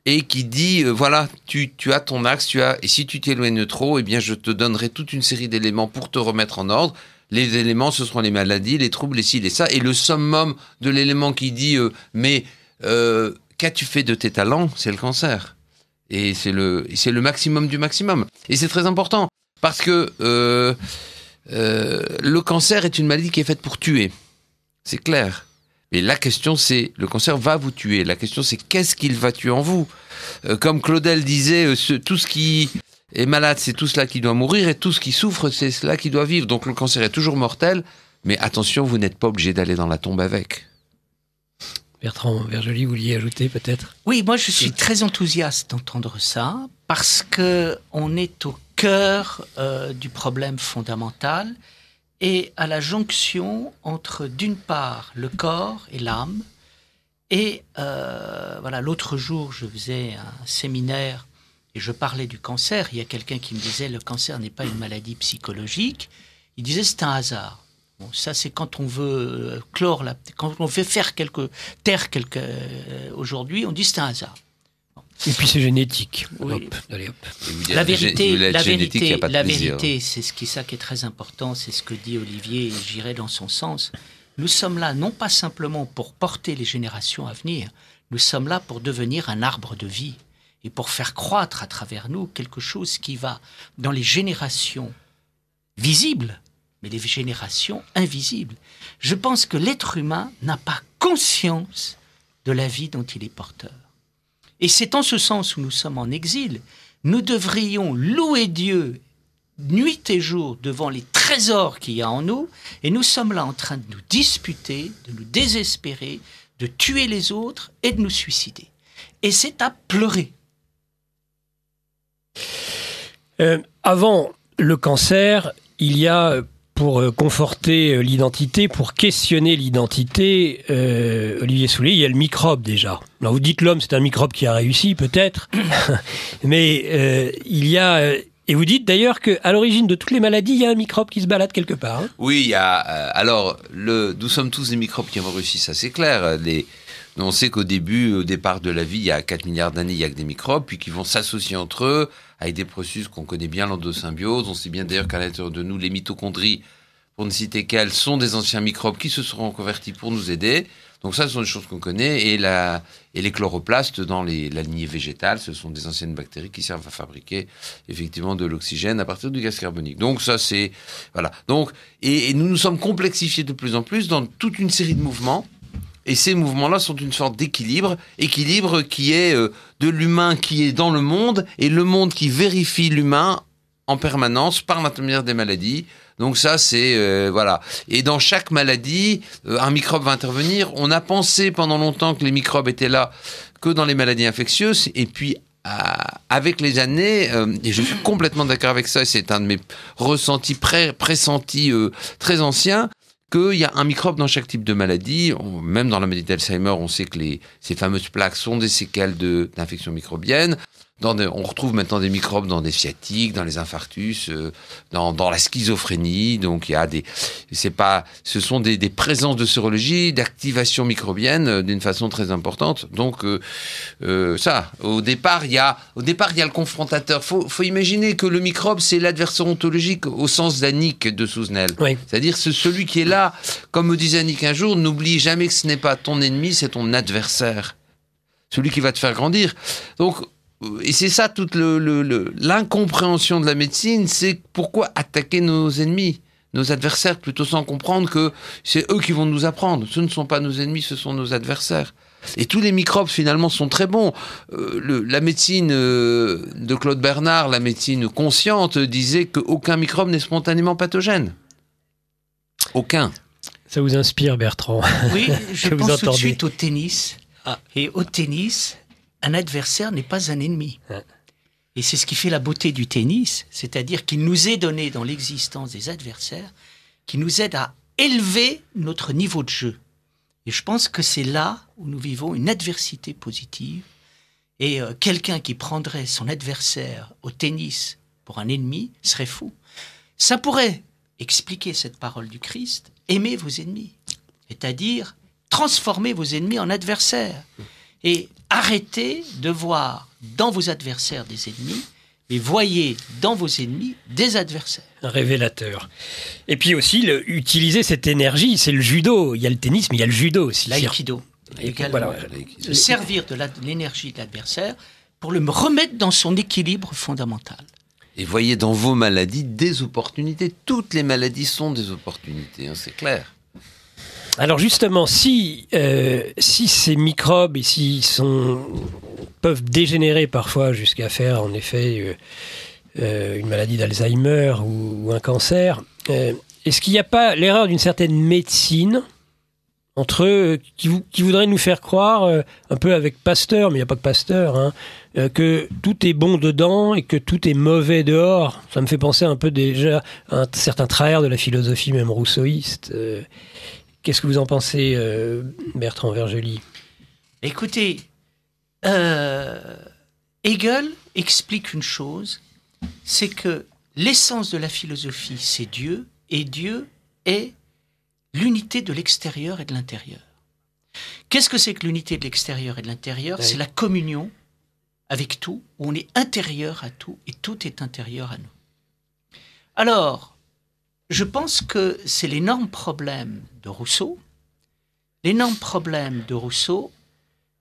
et qui dit, voilà, tu as ton axe, et si tu t'éloignes trop, eh bien, je te donnerai toute une série d'éléments pour te remettre en ordre. Les éléments, ce seront les maladies, les troubles, les ci, les ça. Et le summum de l'élément qui dit, qu'as-tu fait de tes talents ? C'est le cancer. Et c'est le maximum du maximum. Et c'est très important, parce que le cancer est une maladie qui est faite pour tuer. C'est clair. Mais la question, c'est, le cancer va vous tuer. La question, c'est qu'est-ce qu'il va tuer en vous ? Comme Claudel disait, tout ce qui est malade, c'est tout cela qui doit mourir, et tout ce qui souffre, c'est cela qui doit vivre. Donc le cancer est toujours mortel, mais attention, vous n'êtes pas obligé d'aller dans la tombe avec. Bertrand Vergely, vous vouliez ajouter peut-être ? Oui, moi je suis très enthousiaste d'entendre ça, parce qu'on est au cœur du problème fondamental, et à la jonction entre, d'une part, le corps et l'âme. Et voilà, l'autre jour, je faisais un séminaire et je parlais du cancer. Il y a quelqu'un qui me disait « le cancer n'est pas une maladie psychologique ». Il disait « c'est un hasard ». Bon, ça, c'est quand on veut quand on veut faire taire quelque aujourd'hui, on dit « c'est un hasard ». Et puis c'est génétique. Oui. Hop, allez, hop. La vérité, c'est ça qui est très important, c'est ce que dit Olivier, et j'irai dans son sens. Nous sommes là non pas simplement pour porter les générations à venir, nous sommes là pour devenir un arbre de vie et pour faire croître à travers nous quelque chose qui va dans les générations visibles, mais les générations invisibles. Je pense que l'être humain n'a pas conscience de la vie dont il est porteur. Et c'est en ce sens où nous sommes en exil. Nous devrions louer Dieu nuit et jour devant les trésors qu'il y a en nous, et nous sommes là en train de nous disputer, de nous désespérer, de tuer les autres et de nous suicider. Et c'est à pleurer. Avant le cancer, il y a, pour conforter l'identité, pour questionner l'identité, Olivier Soulier, il y a le microbe déjà. Alors vous dites l'homme, c'est un microbe qui a réussi peut-être, mais il y a Et vous dites d'ailleurs qu'à l'origine de toutes les maladies, il y a un microbe qui se balade quelque part. Hein. Oui, il y a. Alors, nous sommes tous des microbes qui ont réussi, ça c'est clair. On sait qu'au départ de la vie, il y a 4 milliards d'années, il y a que des microbes, puis qui vont s'associer entre eux avec des processus qu'on connaît bien, l'endosymbiose. On sait bien d'ailleurs qu'à l'intérieur de nous, les mitochondries, pour ne citer qu'elles, sont des anciens microbes qui se seront convertis pour nous aider. Donc ça, ce sont des choses qu'on connaît. Et les chloroplastes dans la lignée végétale, ce sont des anciennes bactéries qui servent à fabriquer effectivement de l'oxygène à partir du gaz carbonique. Donc ça, c'est... Voilà. Donc, et nous nous sommes complexifiés de plus en plus dans toute une série de mouvements. Et ces mouvements-là sont une sorte d'équilibre qui est de l'humain qui est dans le monde et le monde qui vérifie l'humain en permanence par l'intermédiaire des maladies. Donc ça, c'est... voilà. Et dans chaque maladie, un microbe va intervenir. On a pensé pendant longtemps que les microbes étaient là que dans les maladies infectieuses. Et puis, avec les années, et je suis complètement d'accord avec ça, et c'est un de mes ressentis, pressentis très anciens, qu'il y a un microbe dans chaque type de maladie. Même dans la maladie d'Alzheimer, on sait que ces fameuses plaques sont des séquelles d'infections microbiennes. On retrouve maintenant des microbes dans des sciatiques, dans les infarctus, dans la schizophrénie. Donc il y a ce sont des présences de sérologie, d'activation microbienne d'une façon très importante. Donc au départ il y a le confrontateur. Faut imaginer que le microbe c'est l'adversaire ontologique au sens d'Annick de Souzenel. Oui. C'est-à-dire c'est celui qui est là, comme me disait Annick un jour, n'oublie jamais que ce n'est pas ton ennemi, c'est ton adversaire, celui qui va te faire grandir. Donc et c'est ça toute l'incompréhension de la médecine, c'est pourquoi attaquer nos ennemis, nos adversaires, plutôt sans comprendre que c'est eux qui vont nous apprendre. Ce ne sont pas nos ennemis, ce sont nos adversaires. Et tous les microbes finalement sont très bons. La médecine de Claude Bernard, la médecine consciente, disait qu'aucun microbe n'est spontanément pathogène. Aucun. Ça vous inspire, Bertrand? Oui, je pense tout de suite au tennis. Et au tennis, un adversaire n'est pas un ennemi. Et c'est ce qui fait la beauté du tennis, c'est-à-dire qu'il nous est donné dans l'existence des adversaires, qui nous aide à élever notre niveau de jeu. Et je pense que c'est là où nous vivons une adversité positive. Et quelqu'un qui prendrait son adversaire au tennis pour un ennemi serait fou. Ça pourrait expliquer cette parole du Christ, aimez vos ennemis, c'est-à-dire transformez vos ennemis en adversaires. Et arrêtez de voir dans vos adversaires des ennemis, mais voyez dans vos ennemis des adversaires. Un révélateur. Et puis aussi, utiliser cette énergie, c'est le judo. Il y a le tennis, mais il y a le judo aussi. L'aïkido. Voilà. Se servir de l'énergie de l'adversaire pour le remettre dans son équilibre fondamental. Et voyez dans vos maladies des opportunités. Toutes les maladies sont des opportunités, hein, c'est clair. Alors justement, si ces microbes peuvent dégénérer parfois jusqu'à faire en effet une maladie d'Alzheimer ou un cancer, est-ce qu'il n'y a pas l'erreur d'une certaine médecine qui voudrait nous faire croire, un peu avec Pasteur, mais il n'y a pas que Pasteur, hein, que tout est bon dedans et que tout est mauvais dehors? Ça me fait penser un peu déjà à un certain travers de la philosophie même rousseauiste. Qu'est-ce que vous en pensez, Bertrand Vergely? Écoutez, Hegel explique une chose, c'est que l'essence de la philosophie, c'est Dieu, et Dieu est l'unité de l'extérieur et de l'intérieur. Qu'est-ce que c'est que l'unité de l'extérieur et de l'intérieur? Oui. C'est la communion avec tout, où on est intérieur à tout, et tout est intérieur à nous. Alors, je pense que c'est l'énorme problème de Rousseau. L'énorme problème de Rousseau,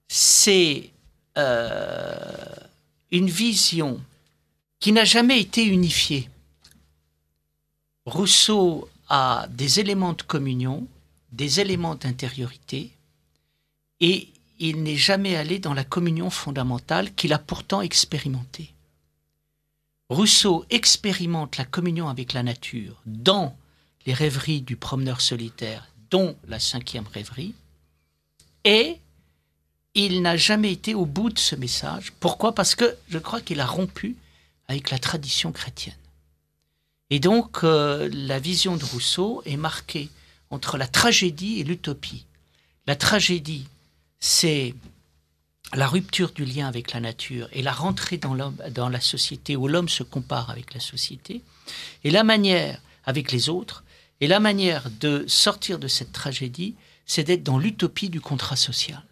c'est une vision qui n'a jamais été unifiée. Rousseau a des éléments de communion, des éléments d'intériorité, et il n'est jamais allé dans la communion fondamentale qu'il a pourtant expérimentée. Rousseau expérimente la communion avec la nature dans les rêveries du promeneur solitaire, dont la 5e rêverie, et il n'a jamais été au bout de ce message. Pourquoi? Parce que je crois qu'il a rompu avec la tradition chrétienne. Et donc, la vision de Rousseau est marquée entre la tragédie et l'utopie. La tragédie, c'est la rupture du lien avec la nature et la rentrée dans la société où l'homme se compare avec la société, et la manière avec les autres, et la manière de sortir de cette tragédie, c'est d'être dans l'utopie du contrat social.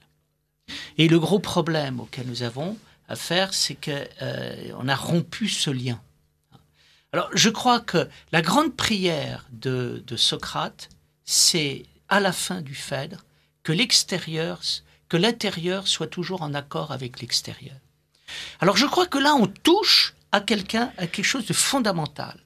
Et le gros problème auquel nous avons à faire, c'est qu'on a rompu ce lien. Alors, je crois que la grande prière de Socrate, c'est à la fin du Phèdre que l'intérieur soit toujours en accord avec l'extérieur. Alors, je crois que là, on touche à quelque chose de fondamental.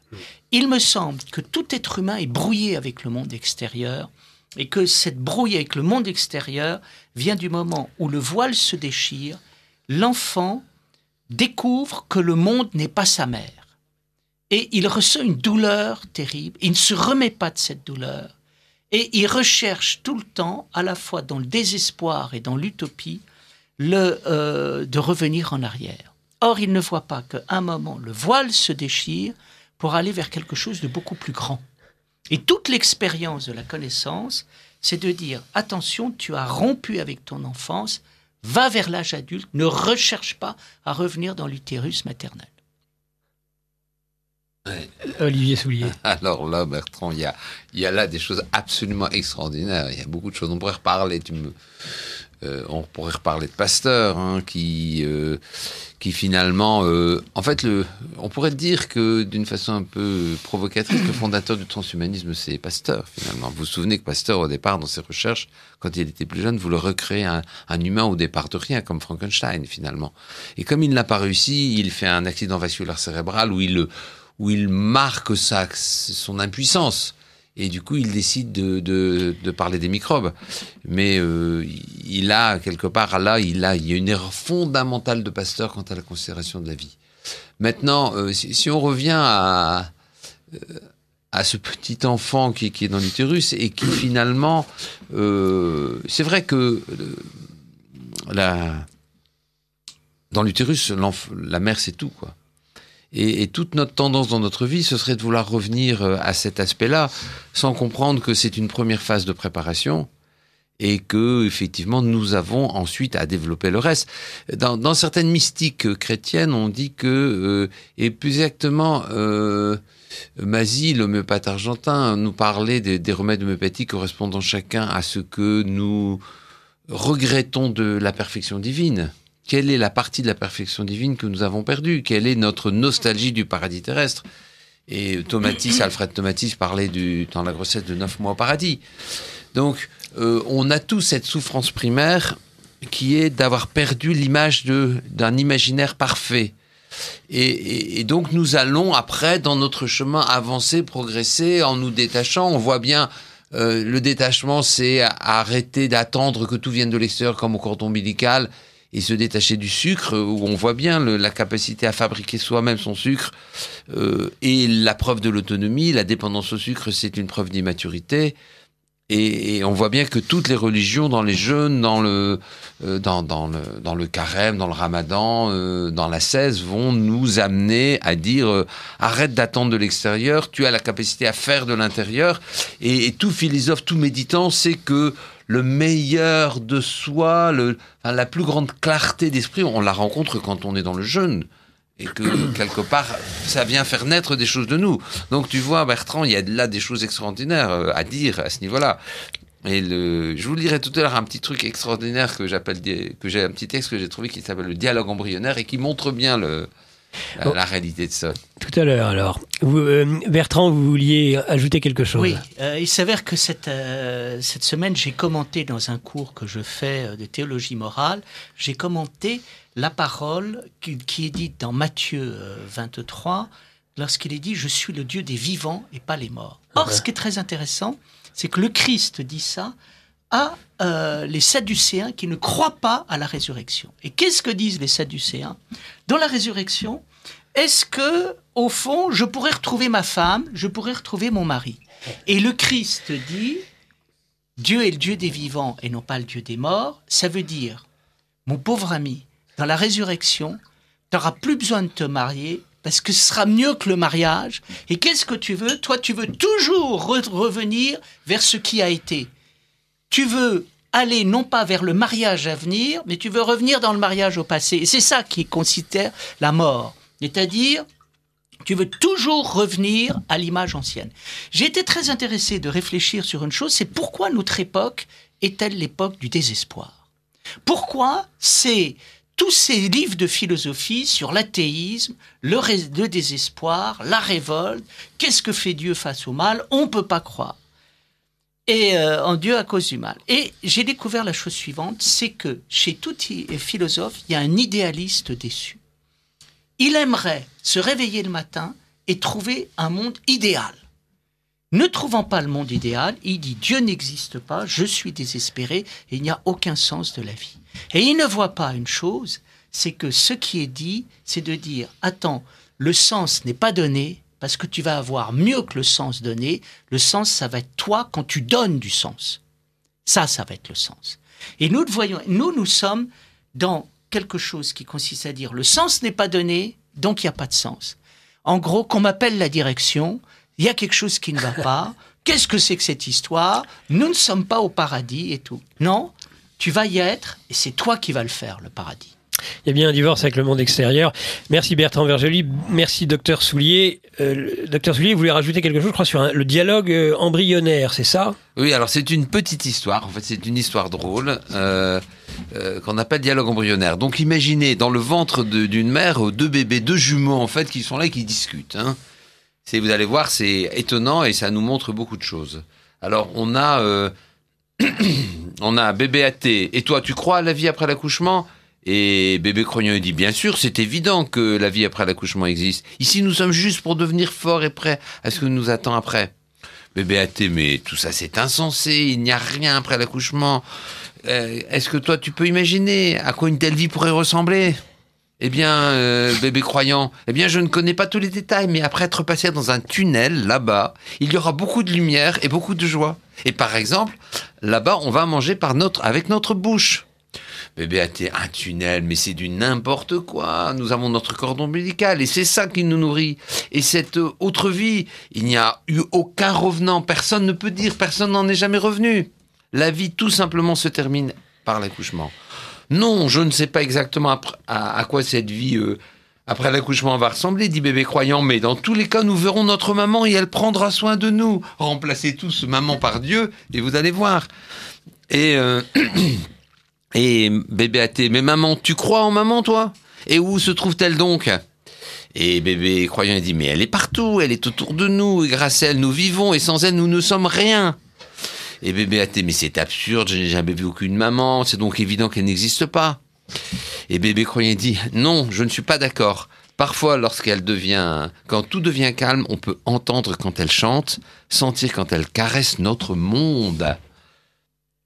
Il me semble que tout être humain est brouillé avec le monde extérieur et que cette brouille avec le monde extérieur vient du moment où le voile se déchire, l'enfant découvre que le monde n'est pas sa mère. Et il ressent une douleur terrible, il ne se remet pas de cette douleur, et il recherche tout le temps, à la fois dans le désespoir et dans l'utopie, de revenir en arrière. Or, il ne voit pas qu'à un moment, le voile se déchire pour aller vers quelque chose de beaucoup plus grand. Et toute l'expérience de la connaissance, c'est de dire, attention, tu as rompu avec ton enfance, va vers l'âge adulte, ne recherche pas à revenir dans l'utérus maternel. Ouais. Olivier Soulier. Alors là, Bertrand, il y a là des choses absolument extraordinaires. Il y a beaucoup de choses. On pourrait reparler, on pourrait reparler de Pasteur, hein, qui finalement, en fait, on pourrait dire que d'une façon un peu provocatrice, le fondateur du transhumanisme, c'est Pasteur, finalement. Vous vous souvenez que Pasteur, au départ, dans ses recherches, quand il était plus jeune, voulait recréer un humain au départ de rien, comme Frankenstein, finalement. Et comme il n'a pas réussi, il fait un accident vasculaire cérébral où il marque son impuissance. Et du coup, il décide de parler des microbes. Mais il a, quelque part, là, il y a une erreur fondamentale de Pasteur quant à la considération de la vie. Maintenant, si on revient à ce petit enfant qui est dans l'utérus et qui, finalement... c'est vrai que dans l'utérus, la mère, c'est tout, quoi. Et toute notre tendance dans notre vie, ce serait de vouloir revenir à cet aspect-là, sans comprendre que c'est une première phase de préparation et que, effectivement, nous avons ensuite à développer le reste. Dans certaines mystiques chrétiennes, on dit que, et plus exactement, Mazzi, l'homéopathe argentin, nous parlait des remèdes homéopathiques correspondant chacun à ce que nous regrettons de la perfection divine. Quelle est la partie de la perfection divine que nous avons perdue? Quelle est notre nostalgie du paradis terrestre? Et Alfred Tomatis parlait dans la grossesse de 9 mois au paradis. Donc, on a tous cette souffrance primaire qui est d'avoir perdu l'image d'un imaginaire parfait. Et donc, nous allons après, dans notre chemin, avancer, progresser en nous détachant. On voit bien... le détachement, c'est arrêter d'attendre que tout vienne de l'extérieur comme au cordon ombilical et se détacher du sucre, où on voit bien la capacité à fabriquer soi-même son sucre, et la preuve de l'autonomie. La dépendance au sucre, c'est une preuve d'immaturité. Et on voit bien que toutes les religions, dans les jeûnes, dans le carême, dans le ramadan, dans la cèse, vont nous amener à dire arrête d'attendre de l'extérieur, tu as la capacité à faire de l'intérieur. Et tout philosophe, tout méditant sait que le meilleur de soi, la plus grande clarté d'esprit, on la rencontre quand on est dans le jeûne. Et que, quelque part, ça vient faire naître des choses de nous. Donc, tu vois, Bertrand, il y a là des choses extraordinaires à dire à ce niveau-là. Et je vous lirai tout à l'heure un petit truc extraordinaire que j'ai un petit texte que j'ai trouvé qui s'appelle le dialogue embryonnaire et qui montre bien la réalité de ça. Tout à l'heure, alors. Bertrand, vous vouliez ajouter quelque chose? Oui, il s'avère que cette semaine, j'ai commenté dans un cours que je fais de théologie morale, j'ai commenté la parole qui est dite dans Matthieu 23, lorsqu'il est dit « Je suis le Dieu des vivants et pas les morts ». Or, ce qui est très intéressant, c'est que le Christ dit ça à les Sadducéens qui ne croient pas à la résurrection. Et qu'est-ce que disent les Sadducéens? Dans la résurrection, est-ce que, au fond, je pourrais retrouver ma femme, je pourrais retrouver mon mari? Et le Christ dit, Dieu est le Dieu des vivants et non pas le Dieu des morts. Ça veut dire, mon pauvre ami, dans la résurrection, tu n'auras plus besoin de te marier parce que ce sera mieux que le mariage. Et qu'est-ce que tu veux? Toi, tu veux toujours revenir vers ce qui a été. Tu veux aller non pas vers le mariage à venir, mais tu veux revenir dans le mariage au passé. Et c'est ça qui considère la mort. C'est-à-dire, tu veux toujours revenir à l'image ancienne. J'ai été très intéressé de réfléchir sur une chose, c'est pourquoi notre époque est-elle l'époque du désespoir ? Pourquoi c'est tous ces livres de philosophie sur l'athéisme, le désespoir, la révolte, qu'est-ce que fait Dieu face au mal ? On ne peut pas croire en Dieu à cause du mal. Et j'ai découvert la chose suivante, c'est que chez tout philosophe, il y a un idéaliste déçu. Il aimerait se réveiller le matin et trouver un monde idéal. Ne trouvant pas le monde idéal, il dit « Dieu n'existe pas, je suis désespéré et il n'y a aucun sens de la vie ». Et il ne voit pas une chose, c'est que ce qui est dit, c'est de dire « Attends, le sens n'est pas donné parce que tu vas avoir mieux que le sens donné. Le sens, ça va être toi quand tu donnes du sens. Ça va être le sens. » Et nous sommes dans quelque chose qui consiste à dire « Le sens n'est pas donné, donc il n'y a pas de sens. » En gros, qu'on m'appelle la direction, il y a quelque chose qui ne va pas. Qu'est-ce que c'est que cette histoire ? Nous ne sommes pas au paradis et tout. Non, tu vas y être et c'est toi qui vas le faire, le paradis. Il y a bien un divorce avec le monde extérieur. Merci Bertrand Vergely, merci Docteur Soulier. Docteur Soulier, vous voulez rajouter quelque chose, je crois, sur le dialogue embryonnaire, c'est ça ? Oui, alors c'est une petite histoire, en fait c'est une histoire drôle qu'on appelle dialogue embryonnaire. Donc imaginez dans le ventre d'une mère deux bébés, deux jumeaux en fait qui sont là et qui discutent. Vous allez voir, c'est étonnant et ça nous montre beaucoup de choses. Alors on a bébé athée, et toi tu crois à la vie après l'accouchement ? Et bébé Crognon dit, bien sûr, c'est évident que la vie après l'accouchement existe. Ici, nous sommes juste pour devenir forts et prêts à ce que nous attend après. Bébé athée, mais tout ça, c'est insensé. Il n'y a rien après l'accouchement. Est-ce que toi, tu peux imaginer à quoi une telle vie pourrait ressembler ? Eh bien, bébé croyant, je ne connais pas tous les détails, mais après être passé dans un tunnel, là-bas, il y aura beaucoup de lumière et beaucoup de joie. Et par exemple, là-bas, on va manger avec notre bouche. Bébé athée, un tunnel, mais c'est du n'importe quoi. Nous avons notre cordon ombilical et c'est ça qui nous nourrit. Et cette autre vie, il n'y a eu aucun revenant. Personne ne peut dire, personne n'en est jamais revenu. La vie, tout simplement, se termine par l'accouchement. Non, je ne sais pas exactement à quoi cette vie après l'accouchement va ressembler, dit bébé croyant, mais dans tous les cas, nous verrons notre maman et elle prendra soin de nous. Remplacez tous maman par Dieu et vous allez voir. Et bébé athée, mais maman, tu crois en maman, toi ? Et où se trouve-t-elle donc ? Et bébé croyant, il dit, mais elle est partout, elle est autour de nous, et grâce à elle, nous vivons, et sans elle, nous ne sommes rien. Et bébé athée, mais c'est absurde, je n'ai jamais vu aucune maman, c'est donc évident qu'elle n'existe pas. Et bébé croyant dit, non, je ne suis pas d'accord. Parfois, quand tout devient calme, on peut entendre quand elle chante, sentir quand elle caresse notre monde.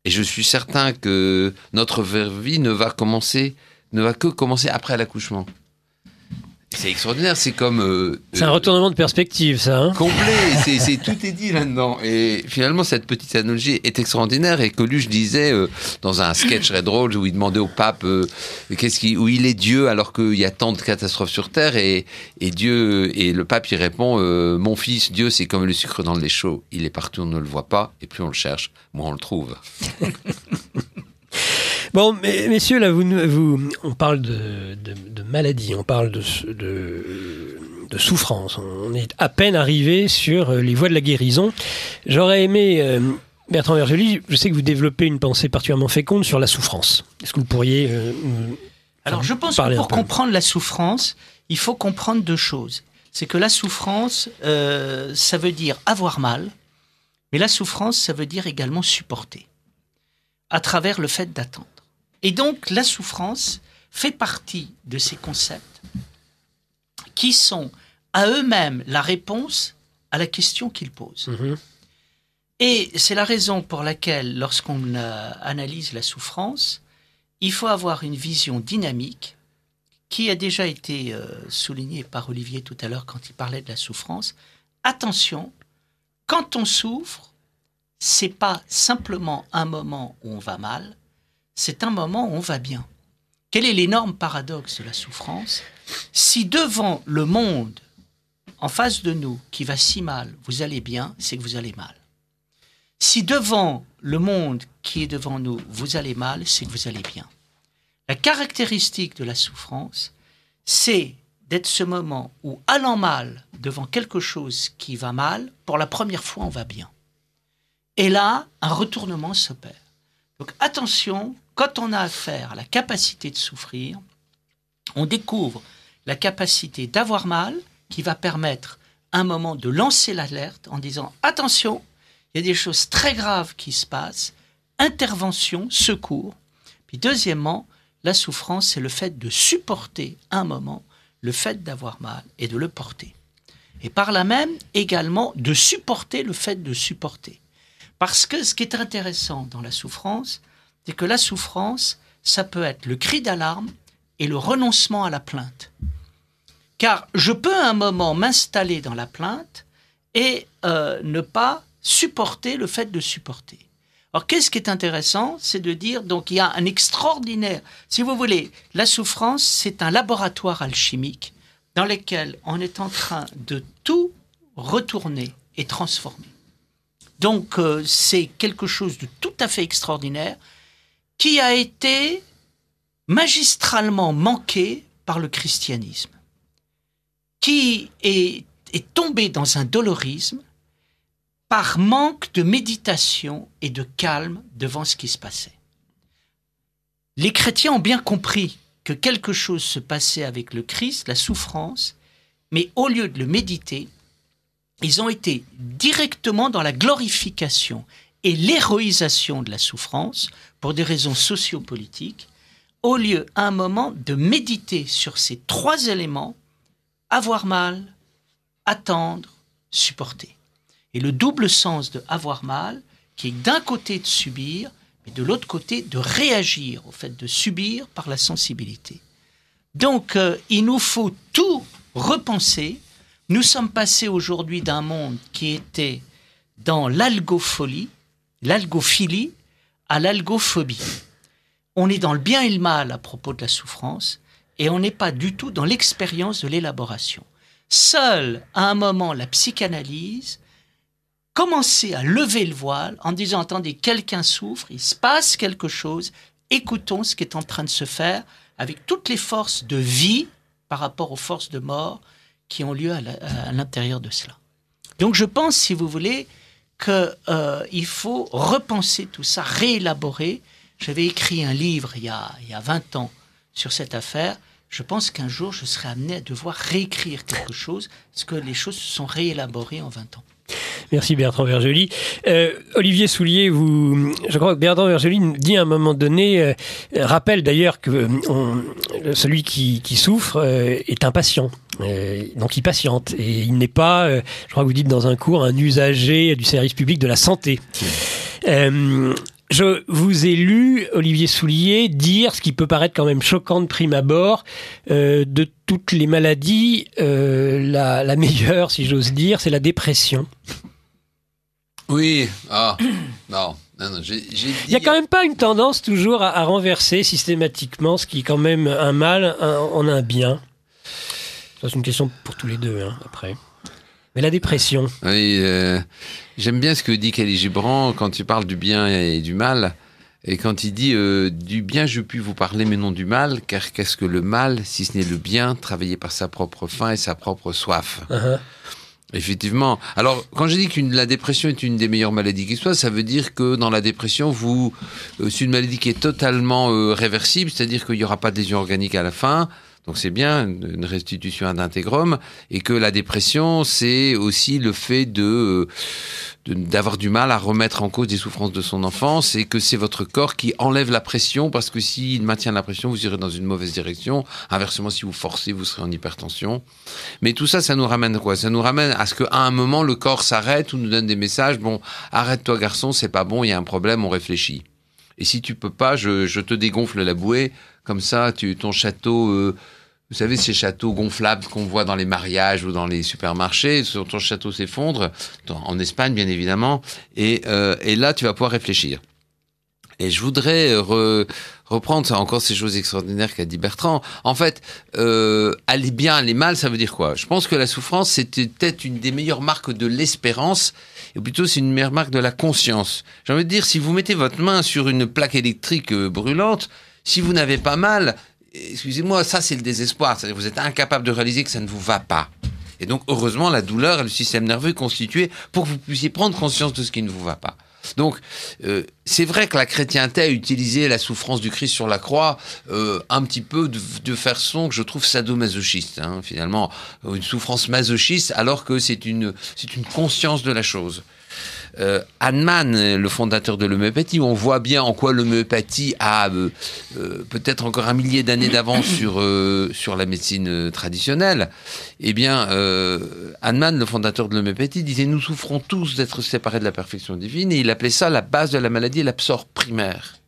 Et je suis certain que notre vie ne va que commencer après l'accouchement. C'est extraordinaire, c'est comme... c'est un retournement de perspective, ça. Complet, tout est dit là-dedans. Et finalement, cette petite analogie est extraordinaire. Et Coluche disait, dans un sketch très drôle, où il demandait au pape où il est Dieu alors qu'il y a tant de catastrophes sur Terre. Et le pape, il répond, mon fils, Dieu, c'est comme le sucre dans le lait chaud. Il est partout, on ne le voit pas. Et plus on le cherche, moins on le trouve. Bon, messieurs, là, on parle de maladie, on parle de souffrance. On est à peine arrivé sur les voies de la guérison. J'aurais aimé, Bertrand Vergely, je sais que vous développez une pensée particulièrement féconde sur la souffrance. Est-ce que vous pourriez Alors, je pense que pour comprendre la souffrance, il faut comprendre deux choses. C'est que la souffrance, ça veut dire avoir mal, mais la souffrance, ça veut dire également supporter, à travers le fait d'attendre. Et donc, la souffrance fait partie de ces concepts qui sont à eux-mêmes la réponse à la question qu'ils posent. Mmh. Et c'est la raison pour laquelle, lorsqu'on analyse la souffrance, il faut avoir une vision dynamique qui a déjà été soulignée par Olivier tout à l'heure quand il parlait de la souffrance. Attention, quand on souffre, c'est pas simplement un moment où on va mal, c'est un moment où on va bien. Quel est l'énorme paradoxe de la souffrance ? Si devant le monde, en face de nous, qui va si mal, vous allez bien, c'est que vous allez mal. Si devant le monde qui est devant nous, vous allez mal, c'est que vous allez bien. La caractéristique de la souffrance, c'est d'être ce moment où, allant mal devant quelque chose qui va mal, pour la première fois, on va bien. Et là, un retournement s'opère. Donc attention, quand on a affaire à la capacité de souffrir, on découvre la capacité d'avoir mal qui va permettre un moment de lancer l'alerte en disant « Attention, il y a des choses très graves qui se passent, intervention, secours ». Puis deuxièmement, la souffrance, c'est le fait de supporter un moment, le fait d'avoir mal et de le porter. Et par là même, également, de supporter le fait de supporter. Parce que ce qui est intéressant dans la souffrance, c'est que la souffrance, ça peut être le cri d'alarme et le renoncement à la plainte. Car je peux à un moment m'installer dans la plainte et ne pas supporter le fait de supporter. Alors, qu'est-ce qui est intéressant? C'est de dire, donc, il y a un extraordinaire... Si vous voulez, la souffrance, c'est un laboratoire alchimique dans lequel on est en train de tout retourner et transformer. Donc, c'est quelque chose de tout à fait extraordinaire qui a été magistralement manqué par le christianisme, qui est tombé dans un dolorisme par manque de méditation et de calme devant ce qui se passait. Les chrétiens ont bien compris que quelque chose se passait avec le Christ, la souffrance, mais au lieu de le méditer, ils ont été directement dans la glorification et l'héroïsation de la souffrance pour des raisons sociopolitiques, au lieu à un moment de méditer sur ces trois éléments: avoir mal, attendre, supporter. Et le double sens de avoir mal, qui est d'un côté de subir, mais de l'autre côté de réagir au fait de subir par la sensibilité. Donc, il nous faut tout repenser. Nous sommes passés aujourd'hui d'un monde qui était dans l'algophilie à l'algophobie. On est dans le bien et le mal à propos de la souffrance et on n'est pas du tout dans l'expérience de l'élaboration. Seule, à un moment, la psychanalyse, commencer à lever le voile en disant « Attendez, quelqu'un souffre, il se passe quelque chose, écoutons ce qui est en train de se faire avec toutes les forces de vie par rapport aux forces de mort qui ont lieu à l'intérieur de cela. » Donc je pense, si vous voulez, qu'il faut repenser tout ça, réélaborer. J'avais écrit un livre il y a 20 ans sur cette affaire. Je pense qu'un jour, je serai amené à devoir réécrire quelque chose, parce que les choses se sont réélaborées en 20 ans. Merci Bertrand Vergely. Olivier Soulier, je crois que Bertrand Vergely dit à un moment donné, rappelle d'ailleurs que celui qui souffre est impatient, donc il patiente, et il n'est pas, je crois que vous dites dans un cours, un usager du service public de la santé. Je vous ai lu, Olivier Soulier, dire, ce qui peut paraître quand même choquant de prime abord, de toutes les maladies, la meilleure, si j'ose dire, c'est la dépression. Oui, non, j'ai dit... Il n'y a quand même pas une tendance toujours à renverser systématiquement ce qui est quand même un mal en un bien. Ça, c'est une question pour tous les deux, après. Mais la dépression... Oui, j'aime bien ce que dit Khalil Gibran quand il parle du bien et du mal. Et quand il dit du bien, je puis vous parler, mais non du mal, car qu'est-ce que le mal, si ce n'est le bien, travaillé par sa propre faim et sa propre soif. Uh-huh. Effectivement. Alors, quand je dis que la dépression est une des meilleures maladies qui soit, ça veut dire que dans la dépression, c'est une maladie qui est totalement réversible, c'est-à-dire qu'il n'y aura pas de lésion organique à la fin. Donc c'est bien, une restitution ad integrum, et que la dépression, c'est aussi le fait d'avoir du mal à remettre en cause des souffrances de son enfance, et que c'est votre corps qui enlève la pression, parce que s'il maintient la pression, vous irez dans une mauvaise direction. Inversement, si vous forcez, vous serez en hypertension. Mais tout ça, ça nous ramène quoi? Ça nous ramène à ce qu'à un moment, le corps s'arrête ou nous donne des messages. Bon, arrête-toi garçon, c'est pas bon, il y a un problème, on réfléchit. Et si tu peux pas, je te dégonfle la bouée, comme ça, ton château... Vous savez, ces châteaux gonflables qu'on voit dans les mariages ou dans les supermarchés, ton château s'effondre, en Espagne bien évidemment, et là tu vas pouvoir réfléchir. Et je voudrais reprendre ça, encore ces choses extraordinaires qu'a dit Bertrand. En fait, aller bien, aller mal, ça veut dire quoi? Je pense que la souffrance, c'était peut-être une des meilleures marques de l'espérance, et plutôt c'est une meilleure marque de la conscience. J'ai envie de dire, si vous mettez votre main sur une plaque électrique brûlante, si vous n'avez pas mal, excusez-moi, ça c'est le désespoir. C'est-à-dire que vous êtes incapable de réaliser que ça ne vous va pas. Et donc, heureusement, la douleur et le système nerveux est constitué pour que vous puissiez prendre conscience de ce qui ne vous va pas. Donc, c'est vrai que la chrétienté a utilisé la souffrance du Christ sur la croix un petit peu de façon que je trouve sadomasochiste, hein, finalement, une souffrance masochiste, alors que c'est une conscience de la chose. Hahnemann, le fondateur de l'homéopathie, on voit bien en quoi l'homéopathie a peut-être encore un millier d'années d'avance sur la médecine traditionnelle. Eh bien, Hahnemann, le fondateur de l'homéopathie, disait « Nous souffrons tous d'être séparés de la perfection divine » et il appelait ça la base de la maladie, l'absor primaire.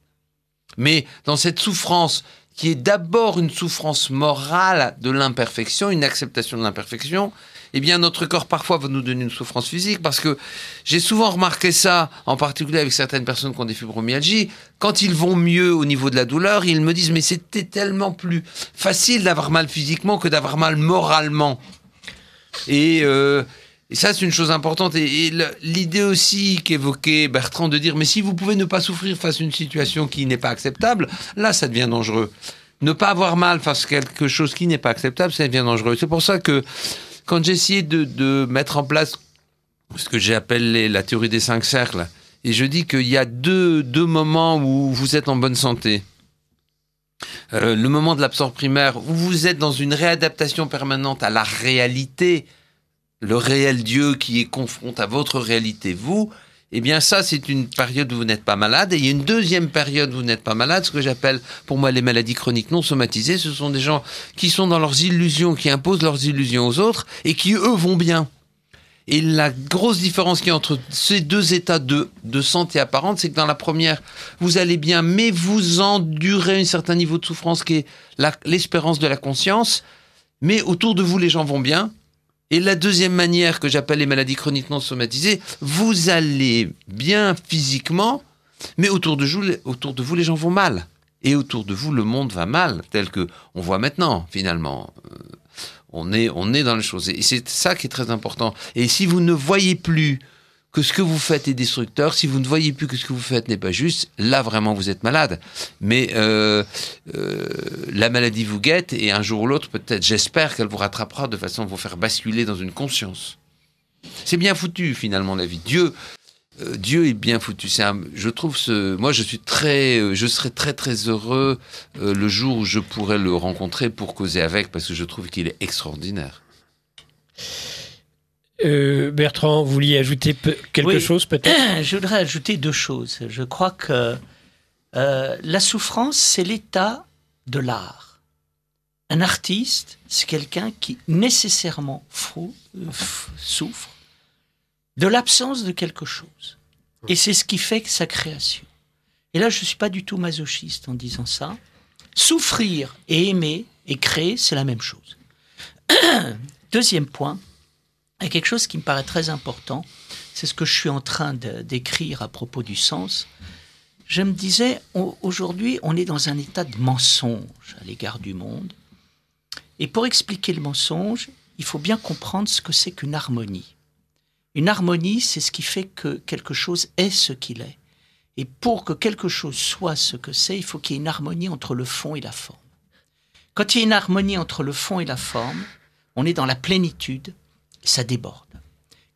Mais dans cette souffrance, qui est d'abord une souffrance morale de l'imperfection, une acceptation de l'imperfection, eh bien, notre corps, parfois, va nous donner une souffrance physique, parce que j'ai souvent remarqué ça, en particulier avec certaines personnes qui ont des fibromyalgies. Quand ils vont mieux au niveau de la douleur, ils me disent « Mais c'était tellement plus facile d'avoir mal physiquement que d'avoir mal moralement. » Et ça, c'est une chose importante. Et l'idée aussi qu'évoquait Bertrand de dire « Mais si vous pouvez ne pas souffrir face à une situation qui n'est pas acceptable, là, ça devient dangereux. Ne pas avoir mal face à quelque chose qui n'est pas acceptable, ça devient dangereux. » C'est pour ça que quand j'ai essayé de mettre en place ce que j'ai appelé la théorie des 5 cercles, et je dis qu'il y a deux moments où vous êtes en bonne santé. Le moment de l'absor primaire, où vous êtes dans une réadaptation permanente à la réalité, le réel Dieu qui est confronté à votre réalité, vous, eh bien ça, c'est une période où vous n'êtes pas malade. Et il y a une deuxième période où vous n'êtes pas malade, ce que j'appelle, pour moi, les maladies chroniques non somatisées. Ce sont des gens qui sont dans leurs illusions, qui imposent leurs illusions aux autres et qui, eux, vont bien. Et la grosse différence qu'il y a entre ces deux états de santé apparente, c'est que dans la première, vous allez bien, mais vous endurez un certain niveau de souffrance qui est l'espérance de la conscience, mais autour de vous, les gens vont bien. Et la deuxième manière que j'appelle les maladies chroniques non somatisées, vous allez bien physiquement, mais autour de vous, les gens vont mal. Et autour de vous, le monde va mal, tel que on voit maintenant, finalement. On est dans les choses. Et c'est ça qui est très important. Et si vous ne voyez plus que ce que vous faites est destructeur, si vous ne voyez plus que ce que vous faites n'est pas juste, là, vraiment, vous êtes malade. Mais la maladie vous guette et un jour ou l'autre, peut-être, j'espère qu'elle vous rattrapera de façon à vous faire basculer dans une conscience. C'est bien foutu, finalement, la vie. Dieu est bien foutu. Je trouve moi, je serais très, très heureux le jour où je pourrais le rencontrer pour causer avec, parce que je trouve qu'il est extraordinaire. Bertrand, vous vouliez ajouter quelque chose peut-être ? Je voudrais ajouter 2 choses. Je crois que la souffrance, c'est l'état de l'art. Un artiste, c'est quelqu'un qui nécessairement souffre de l'absence de quelque chose. Et c'est ce qui fait sa création. Et là, je ne suis pas du tout masochiste en disant ça. Souffrir et aimer et créer, c'est la même chose. Deuxième point, il y a quelque chose qui me paraît très important, c'est ce que je suis en train d'écrire à propos du sens. Je me disais, aujourd'hui, on est dans un état de mensonge à l'égard du monde. Et pour expliquer le mensonge, il faut bien comprendre ce que c'est qu'une harmonie. Une harmonie, c'est ce qui fait que quelque chose est ce qu'il est. Et pour que quelque chose soit ce que c'est, il faut qu'il y ait une harmonie entre le fond et la forme. Quand il y a une harmonie entre le fond et la forme, on est dans la plénitude, ça déborde.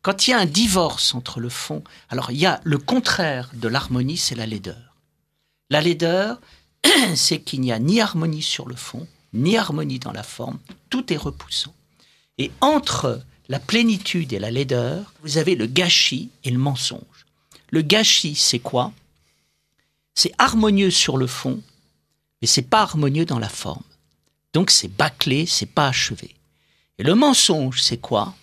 Quand il y a un divorce entre le fond, alors il y a le contraire de l'harmonie, c'est la laideur. La laideur, c'est qu'il n'y a ni harmonie sur le fond, ni harmonie dans la forme, tout est repoussant. Et entre la plénitude et la laideur, vous avez le gâchis et le mensonge. Le gâchis, c'est quoi ? C'est harmonieux sur le fond, mais c'est pas harmonieux dans la forme. Donc c'est bâclé, c'est pas achevé. Et le mensonge, c'est quoi ?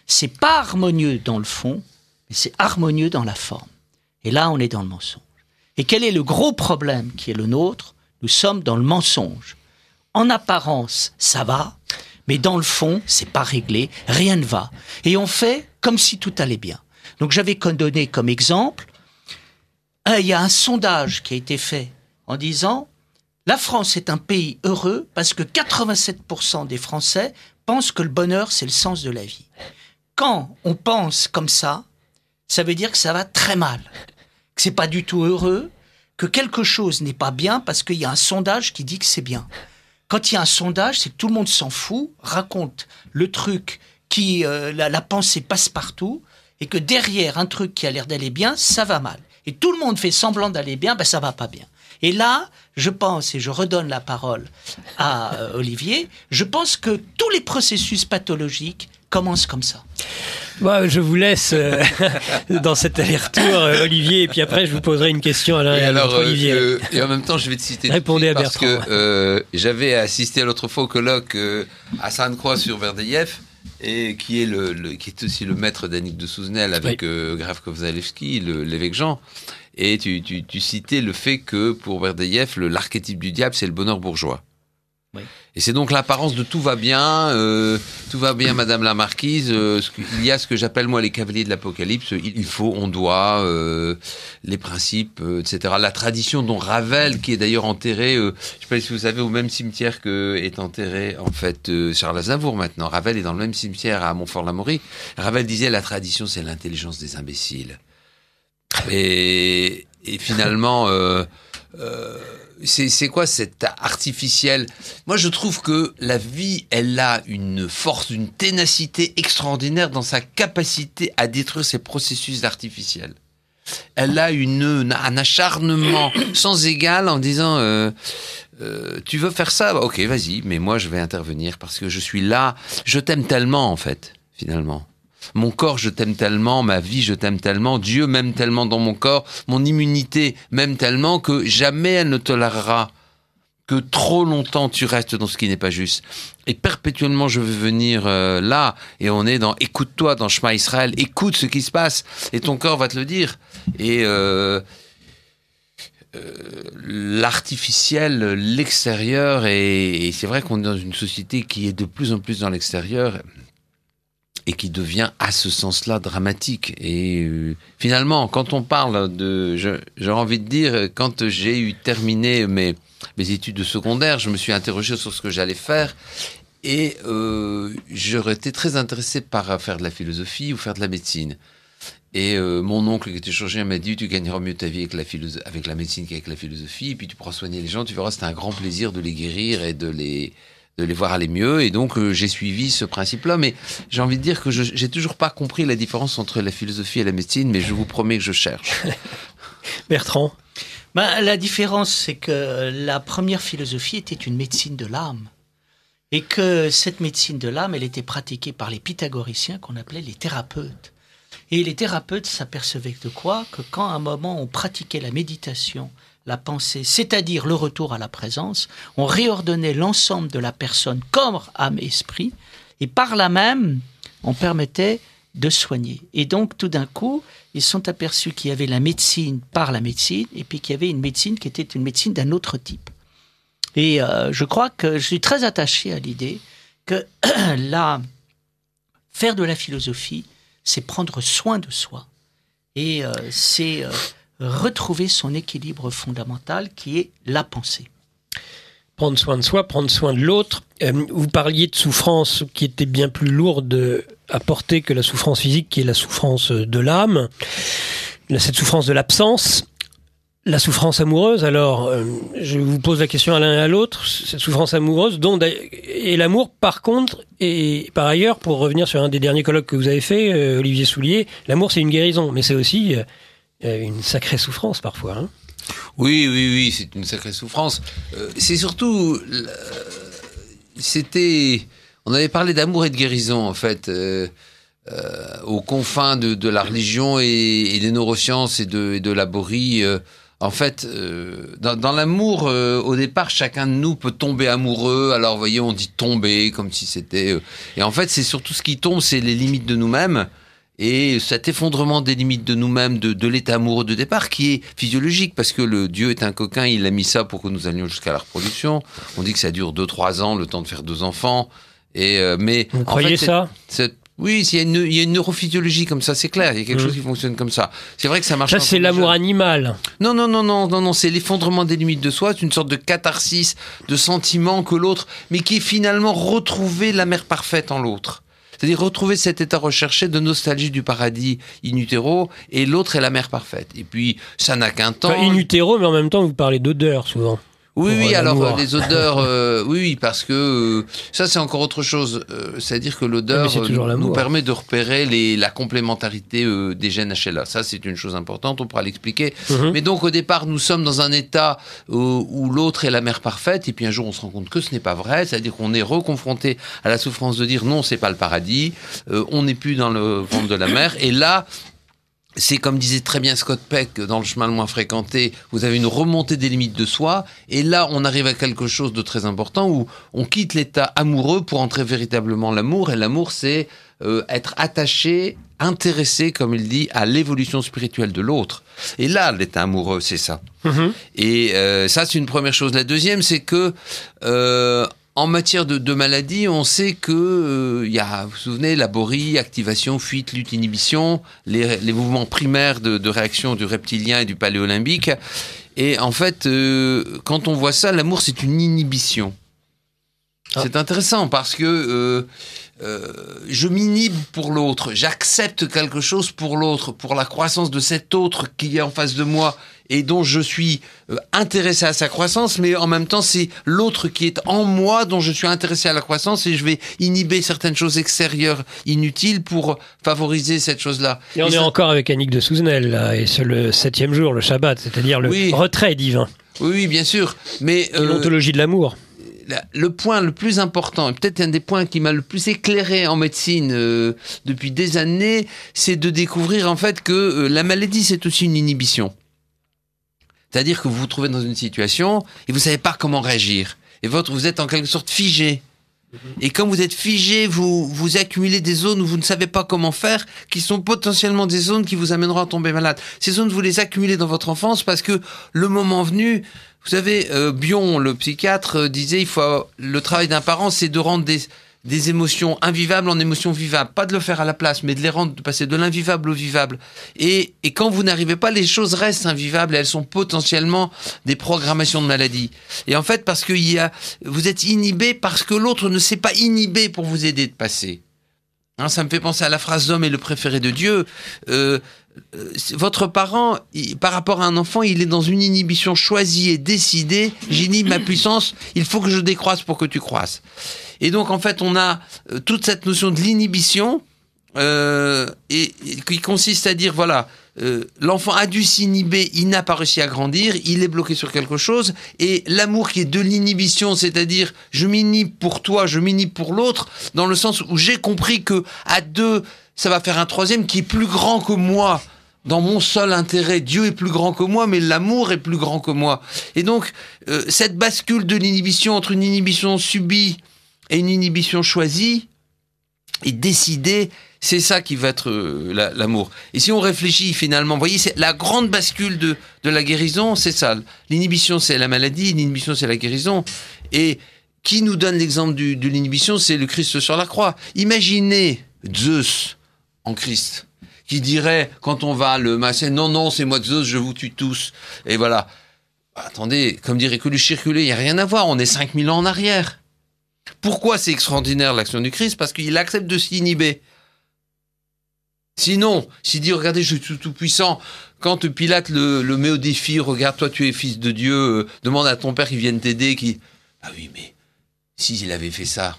C'est pas harmonieux dans le fond, mais c'est harmonieux dans la forme. Et là, on est dans le mensonge. Et quel est le gros problème qui est le nôtre ? Nous sommes dans le mensonge. En apparence, ça va, mais dans le fond, c'est pas réglé, rien ne va. Et on fait comme si tout allait bien. Donc j'avais donné comme exemple il y a un sondage qui a été fait en disant la France est un pays heureux parce que 87% des Français pensent que le bonheur, c'est le sens de la vie. Quand on pense comme ça veut dire que ça va très mal, que c'est pas du tout heureux, que quelque chose n'est pas bien parce qu'il y a un sondage qui dit que c'est bien. Quand il y a un sondage, c'est que tout le monde s'en fout, raconte le truc qui, la pensée passe partout, et que derrière un truc qui a l'air d'aller bien, ça va mal. Et tout le monde fait semblant d'aller bien, ben ça va pas bien. Et là, je pense, et je redonne la parole à Olivier, je pense que tous les processus pathologiques commencent comme ça. Bah, je vous laisse dans cet aller-retour, Olivier, et puis après je vous poserai une question à l'un et à l'autre, Olivier. Et en même temps, je vais te citer Répondez à parce Bertrand. que j'avais assisté à l'autre fois au colloque à Sainte-Croix sur Berdyaev, et qui est aussi le maître d'Annick de Souzenel avec Graf Kozalewski, l'évêque Jean. Et tu citais le fait que pour Berdyaev, l'archétype du diable, c'est le bonheur bourgeois. Oui. Et c'est donc l'apparence de tout va bien, Madame la Marquise. Il y a ce que j'appelle moi les cavaliers de l'Apocalypse. Il faut, on doit, les principes, etc. La tradition dont Ravel, qui est d'ailleurs enterré, je ne sais pas si vous savez, au même cimetière que est enterré en fait Charles Aznavour maintenant. Ravel est dans le même cimetière à Montfort-l'Amaury. Ravel disait la tradition, c'est l'intelligence des imbéciles. Et finalement. C'est quoi cet artificiel ? Moi, je trouve que la vie, elle a une force, une ténacité extraordinaire dans sa capacité à détruire ces processus artificiels. Elle a un acharnement sans égal en disant tu veux faire ça ? Ok, vas-y, mais moi, je vais intervenir parce que je suis là. Je t'aime tellement, en fait, finalement. Mon corps, je t'aime tellement, ma vie, je t'aime tellement, Dieu m'aime tellement dans mon corps, mon immunité m'aime tellement que jamais elle ne tolérera que trop longtemps tu restes dans ce qui n'est pas juste. Et perpétuellement, je veux venir là, et on est dans « écoute-toi » dans Shema Israël, écoute ce qui se passe, et ton corps va te le dire. Et l'artificiel, l'extérieur, et c'est vrai qu'on est dans une société qui est de plus en plus dans l'extérieur, et qui devient à ce sens-là dramatique. Et finalement, quand on parle de... J'ai envie de dire, quand j'ai terminé mes études de secondaire, je me suis interrogé sur ce que j'allais faire, et j'aurais été très intéressé par faire de la philosophie ou faire de la médecine. Et mon oncle qui était chirurgien m'a dit, tu gagneras mieux ta vie avec la médecine qu'avec la philosophie, et puis tu pourras soigner les gens, tu verras, c'est un grand plaisir de les guérir et de les voir aller mieux. Et donc j'ai suivi ce principe-là, mais j'ai envie de dire que j'ai toujours pas compris la différence entre la philosophie et la médecine, mais je vous promets que je cherche. Bertrand ? La différence, c'est que la première philosophie était une médecine de l'âme, et que cette médecine de l'âme, elle était pratiquée par les pythagoriciens qu'on appelait les thérapeutes. Et les thérapeutes s'apercevaient de quoi ? Que quand à un moment on pratiquait la méditation, la pensée, c'est-à-dire le retour à la présence, on réordonnait l'ensemble de la personne, corps, âme, esprit, et par là même, on permettait de soigner. Et donc, tout d'un coup, ils se sont aperçus qu'il y avait la médecine par la médecine, et puis qu'il y avait une médecine qui était une médecine d'un autre type. Et je crois que je suis très attaché à l'idée que faire de la philosophie, c'est prendre soin de soi. Et c'est retrouver son équilibre fondamental qui est la pensée. Prendre soin de soi, prendre soin de l'autre. Vous parliez de souffrance qui était bien plus lourde à porter que la souffrance physique, qui est la souffrance de l'âme, cette souffrance de l'absence. La souffrance amoureuse, alors, je vous pose la question à l'un et à l'autre, cette souffrance amoureuse, et l'amour, par contre, et par ailleurs, pour revenir sur un des derniers colloques que vous avez fait, Olivier Soulier, l'amour c'est une guérison, mais c'est aussi une sacrée souffrance parfois. Hein. Oui, c'est une sacrée souffrance. C'est surtout, on avait parlé d'amour et de guérison en fait, aux confins de la religion et des neurosciences et de l'aborie. En fait, dans l'amour, au départ, chacun de nous peut tomber amoureux. Alors, vous voyez, on dit tomber comme si c'était... Et en fait, c'est surtout ce qui tombe, c'est les limites de nous-mêmes. Et cet effondrement des limites de nous-mêmes, de l'état amoureux de départ, qui est physiologique, parce que le Dieu est un coquin, il a mis ça pour que nous allions jusqu'à la reproduction. On dit que ça dure 2-3 ans, le temps de faire 2 enfants. Mais vous croyez ça ? Oui, il y a une neurophysiologie comme ça, c'est clair. Il y a quelque chose qui fonctionne comme ça. C'est vrai que ça marche. Ça, c'est l'amour animal. Non. C'est l'effondrement des limites de soi. C'est une sorte de catharsis, de sentiment que l'autre, mais qui est finalement retrouver la mère parfaite en l'autre. C'est-à-dire retrouver cet état recherché de nostalgie du paradis in utero, et l'autre est la mère parfaite. Et puis, ça n'a qu'un temps. Enfin, in utero, mais en même temps, vous parlez d'odeur souvent. Oui, alors les odeurs, oui, parce que ça c'est encore autre chose. C'est-à-dire que l'odeur nous permet de repérer la complémentarité des gènes HLA. Ça c'est une chose importante, on pourra l'expliquer. Mais donc au départ nous sommes dans un état où l'autre est la mère parfaite, et puis un jour on se rend compte que ce n'est pas vrai. C'est-à-dire qu'on est reconfronté à la souffrance de dire non, c'est pas le paradis, on n'est plus dans le ventre de la mère, et là. C'est comme disait très bien Scott Peck dans Le chemin le moins fréquenté, vous avez une remontée des limites de soi, et là on arrive à quelque chose de très important où on quitte l'état amoureux pour entrer véritablement l'amour, et l'amour c'est être attaché, intéressé, comme il dit, à l'évolution spirituelle de l'autre. Et là l'état amoureux c'est ça. Et ça c'est une première chose. La deuxième c'est que en matière de maladie, on sait que y a, vous vous souvenez, laborie, activation, fuite, lutte, inhibition, les mouvements primaires de réaction du reptilien et du paléolimbique. Et en fait, quand on voit ça, l'amour, c'est une inhibition. C'est intéressant parce que je m'inhibe pour l'autre, j'accepte quelque chose pour l'autre, pour la croissance de cet autre qui est en face de moi et dont je suis intéressé à sa croissance, mais en même temps c'est l'autre qui est en moi dont je suis intéressé à la croissance, et je vais inhiber certaines choses extérieures inutiles pour favoriser cette chose-là. Et on est encore avec Annick de Souzenel, là, et c'est le 7e jour, le Shabbat, c'est-à-dire le retrait divin. Oui, bien sûr, mais l'ontologie de l'amour. Le point le plus important, et peut-être un des points qui m'a le plus éclairé en médecine depuis des années, c'est de découvrir en fait que la maladie c'est aussi une inhibition. C'est-à-dire que vous vous trouvez dans une situation et vous savez pas comment réagir. Et vous êtes en quelque sorte figé. Et quand vous êtes figé, vous accumulez des zones où vous ne savez pas comment faire, qui sont potentiellement des zones qui vous amèneront à tomber malade. Ces zones, vous les accumulez dans votre enfance parce que le moment venu, vous savez, Bion, le psychiatre, disait le travail d'un parent, c'est de rendre des émotions invivables en émotions vivables. Pas de le faire à la place, mais de passer de l'invivable au vivable. Et quand vous n'arrivez pas, les choses restent invivables et elles sont potentiellement des programmations de maladie. Et en fait, parce que vous êtes inhibé parce que l'autre ne s'est pas inhibé pour vous aider de passer. Hein, ça me fait penser à la phrase d'homme est le préféré de Dieu. Votre parent, par rapport à un enfant, il est dans une inhibition choisie et décidée. J'inhibe ma puissance, il faut que je décroisse pour que tu croisses. Et donc, en fait, on a toute cette notion de l'inhibition et qui consiste à dire, voilà, l'enfant a dû s'inhiber, il n'a pas réussi à grandir, il est bloqué sur quelque chose, et l'amour qui est de l'inhibition, c'est-à-dire je m'inhibe pour toi, je m'inhibe pour l'autre, dans le sens où j'ai compris que à deux, ça va faire un troisième qui est plus grand que moi. Dans mon seul intérêt, Dieu est plus grand que moi, mais l'amour est plus grand que moi. Et donc, cette bascule de l'inhibition entre une inhibition subie et une inhibition choisie et décidée, c'est ça qui va être l'amour. Et si on réfléchit finalement, vous voyez, c'est la grande bascule de la guérison, c'est ça. L'inhibition, c'est la maladie, l'inhibition, c'est la guérison. Et qui nous donne l'exemple de l'inhibition, c'est le Christ sur la croix. Imaginez Zeus en Christ, qui dirait, quand on va le masser, non, c'est moi Zeus, je vous tue tous. Et voilà. Attendez, comme dirait Coluche circuler, il n'y a rien à voir, on est 5000 ans en arrière. Pourquoi c'est extraordinaire l'action du Christ? Parce qu'il accepte de s'inhiber. Sinon, s'il dit, regardez, je suis tout puissant, quand Pilate le met au défi, regarde, toi tu es fils de Dieu, demande à ton père qu'il vienne t'aider, ah oui, mais s'il avait fait ça,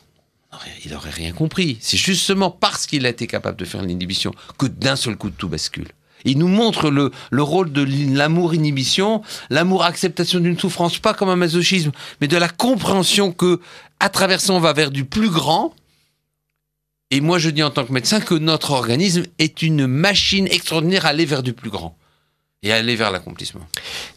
il n'aurait rien compris. C'est justement parce qu'il a été capable de faire l'inhibition que d'un seul coup tout bascule. Il nous montre le rôle de l'amour inhibition, l'amour acceptation d'une souffrance, pas comme un masochisme, mais de la compréhension que, à travers ça, on va vers du plus grand. Et moi, je dis en tant que médecin que notre organisme est une machine extraordinaire à aller vers du plus grand et à aller vers l'accomplissement.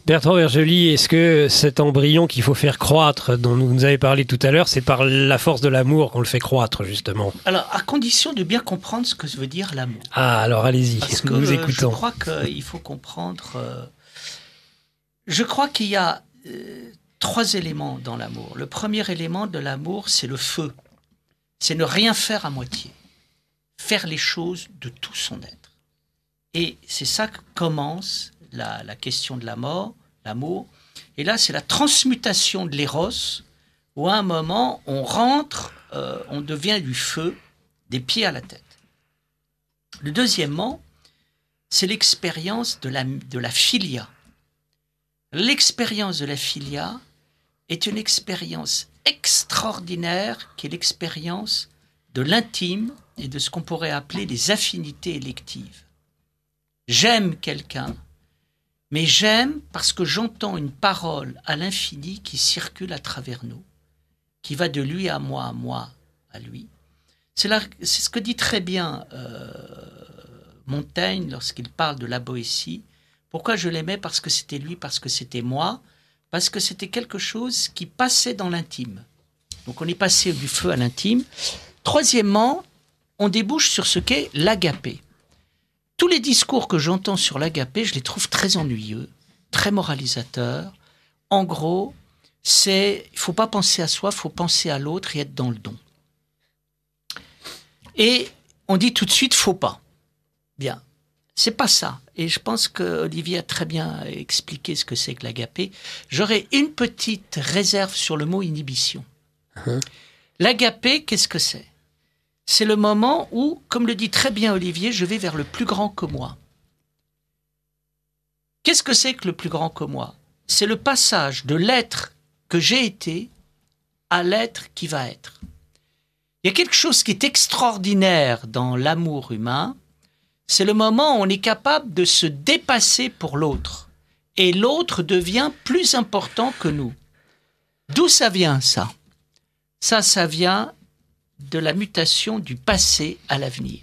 Bertrand Vergely, est-ce que cet embryon qu'il faut faire croître, dont vous nous avez parlé tout à l'heure, c'est par la force de l'amour qu'on le fait croître, justement? Alors, à condition de bien comprendre ce que veut dire l'amour. Ah, alors allez-y, parce que nous écoutons. Je crois qu'il faut comprendre... Je crois qu'il y a 3 éléments dans l'amour. Le premier élément de l'amour, c'est le feu. C'est ne rien faire à moitié. faire les choses de tout son être. Et c'est ça que commence la question de la mort, l'amour. Et là, c'est la transmutation de l'éros, où à un moment, on rentre, on devient du feu, des pieds à la tête. Le deuxièmement, c'est l'expérience de la philia. L'expérience de la philia est une expérience extraordinaire qui est l'expérience de l'intime et de ce qu'on pourrait appeler les affinités électives. J'aime quelqu'un, mais j'aime parce que j'entends une parole à l'infini qui circule à travers nous, qui va de lui à moi à lui. C'est ce que dit très bien Montaigne lorsqu'il parle de la Boétie. Pourquoi je l'aimais? Parce que c'était lui, parce que c'était moi, parce que c'était quelque chose qui passait dans l'intime. Donc on est passé du feu à l'intime. Troisièmement, on débouche sur ce qu'est l'agapé. Tous les discours que j'entends sur l'agapé, je les trouve très ennuyeux, très moralisateurs. En gros, il ne faut pas penser à soi, il faut penser à l'autre et être dans le don. Et on dit tout de suite, faut pas. Bien, c'est pas ça. Et je pense qu'Olivier a très bien expliqué ce que c'est que l'agapé. J'aurais une petite réserve sur le mot inhibition. L'agapé, qu'est-ce que c'est? C'est le moment où, comme le dit très bien Olivier, je vais vers le plus grand que moi. Qu'est-ce que c'est que le plus grand que moi? C'est le passage de l'être que j'ai été à l'être qui va être. Il y a quelque chose qui est extraordinaire dans l'amour humain, c'est le moment où on est capable de se dépasser pour l'autre. Et l'autre devient plus important que nous. D'où ça vient, ça? Ça vient de la mutation du passé à l'avenir.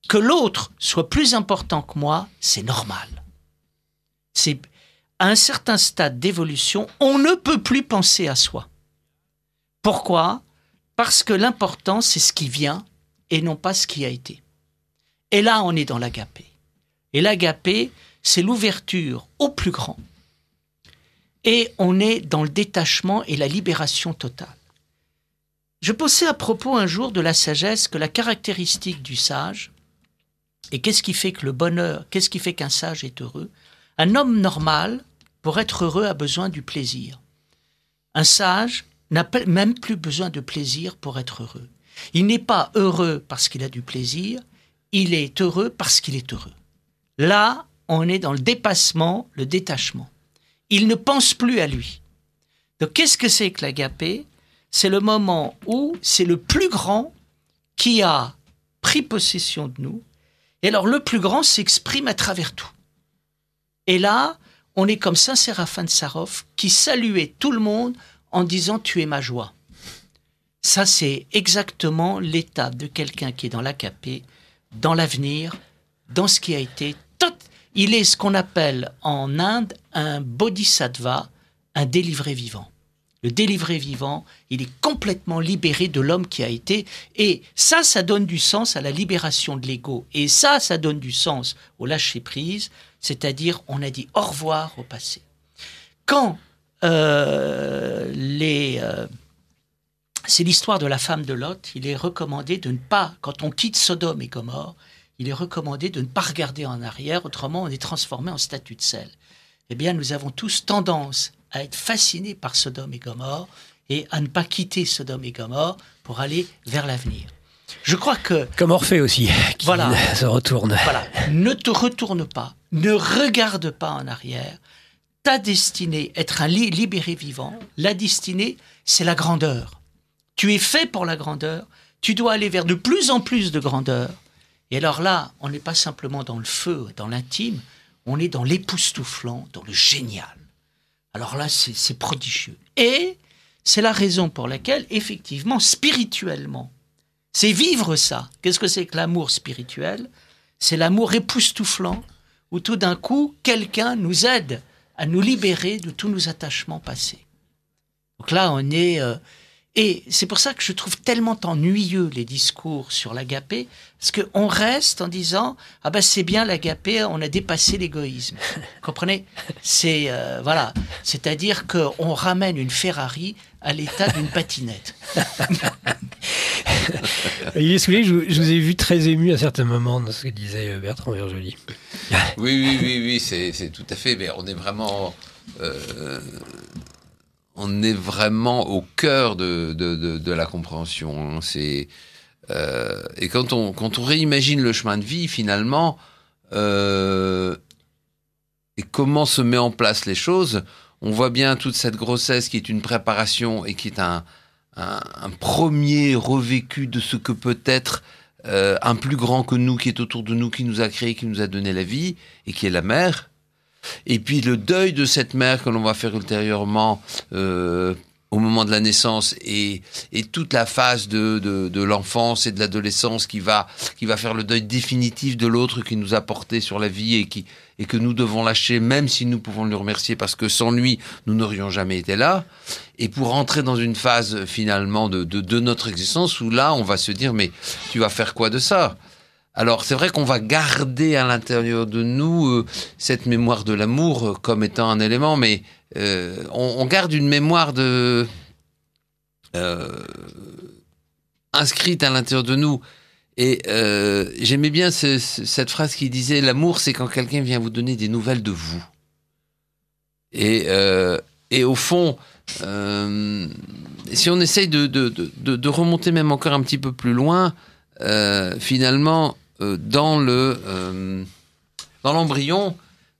Que l'autre soit plus important que moi, c'est normal. C'est à un certain stade d'évolution, on ne peut plus penser à soi. Pourquoi? Parce que l'important, c'est ce qui vient et non pas ce qui a été. Et là, on est dans l'agapé. Et l'agapé, c'est l'ouverture au plus grand. Et on est dans le détachement et la libération totale. Je pensais à propos un jour de la sagesse que la caractéristique du sage, et qu'est-ce qui fait que le bonheur, qu'est-ce qui fait qu'un sage est heureux? Un homme normal, pour être heureux, a besoin du plaisir. Un sage n'a même plus besoin de plaisir pour être heureux. Il n'est pas heureux parce qu'il a du plaisir, il est heureux parce qu'il est heureux. Là, on est dans le dépassement, le détachement. Il ne pense plus à lui. Donc, qu'est-ce que c'est que l'agapé? C'est le moment où c'est le plus grand qui a pris possession de nous. Et alors, le plus grand s'exprime à travers tout. Et là, on est comme Saint Séraphin de Sarov qui saluait tout le monde en disant « Tu es ma joie ». Ça, c'est exactement l'état de quelqu'un qui est dans l'agapé, dans l'avenir, dans ce qui a été. Il est ce qu'on appelle en Inde un bodhisattva, un délivré vivant. Le délivré vivant, il est complètement libéré de l'homme qui a été. Et ça donne du sens à la libération de l'ego. Et ça donne du sens au lâcher-prise, c'est-à-dire on a dit au revoir au passé. Quand c'est l'histoire de la femme de Lot, il est recommandé de ne pas, quand on quitte Sodome et Gomorrhe, il est recommandé de ne pas regarder en arrière, autrement on est transformé en statue de sel. Eh bien, nous avons tous tendance à être fascinés par Sodome et Gomorrhe et à ne pas quitter Sodome et Gomorrhe pour aller vers l'avenir. Je crois que... Comme Orphée aussi, qui se retourne. Voilà, ne te retourne pas, ne regarde pas en arrière. Ta destinée, être un libéré vivant, la destinée, c'est la grandeur. Tu es fait pour la grandeur, tu dois aller vers de plus en plus de grandeur. Et alors là, on n'est pas simplement dans le feu, dans l'intime, on est dans l'époustouflant, dans le génial. Alors là, c'est prodigieux. Et c'est la raison pour laquelle, effectivement, spirituellement, c'est vivre ça. Qu'est-ce que c'est que l'amour spirituel? C'est l'amour époustouflant, où tout d'un coup, quelqu'un nous aide à nous libérer de tous nos attachements passés. Donc là, on est... Et c'est pour ça que je trouve tellement ennuyeux les discours sur l'agapé, parce qu'on reste en disant « Ah ben c'est bien l'agapé, on a dépassé l'égoïsme. » Vous comprenez? C'est, voilà. C'est-à-dire qu'on ramène une Ferrari à l'état d'une patinette. Il est souligné, je vous ai vu très ému à certains moments dans ce que disait Bertrand Vergely. Oui, c'est tout à fait. Mais on est vraiment au cœur de la compréhension. Hein. Et quand on réimagine le chemin de vie, finalement, et comment se met en place les choses, on voit bien toute cette grossesse qui est une préparation et qui est un premier revécu de ce que peut être un plus grand que nous, qui est autour de nous, qui nous a créés, qui nous a donné la vie, et qui est la mère. Et puis le deuil de cette mère que l'on va faire ultérieurement au moment de la naissance, et toute la phase de l'enfance et de l'adolescence qui va faire le deuil définitif de l'autre qui nous a porté sur la vie et que nous devons lâcher, même si nous pouvons le remercier, parce que sans lui, nous n'aurions jamais été là. Et pour entrer dans une phase finalement de notre existence où là, on va se dire, mais tu vas faire quoi de ça ? Alors, c'est vrai qu'on va garder à l'intérieur de nous cette mémoire de l'amour comme étant un élément, mais on garde une mémoire inscrite à l'intérieur de nous. Et j'aimais bien cette phrase qui disait « L'amour, c'est quand quelqu'un vient vous donner des nouvelles de vous. » Et au fond, si on essaye de remonter même encore un petit peu plus loin, finalement, dans l'embryon,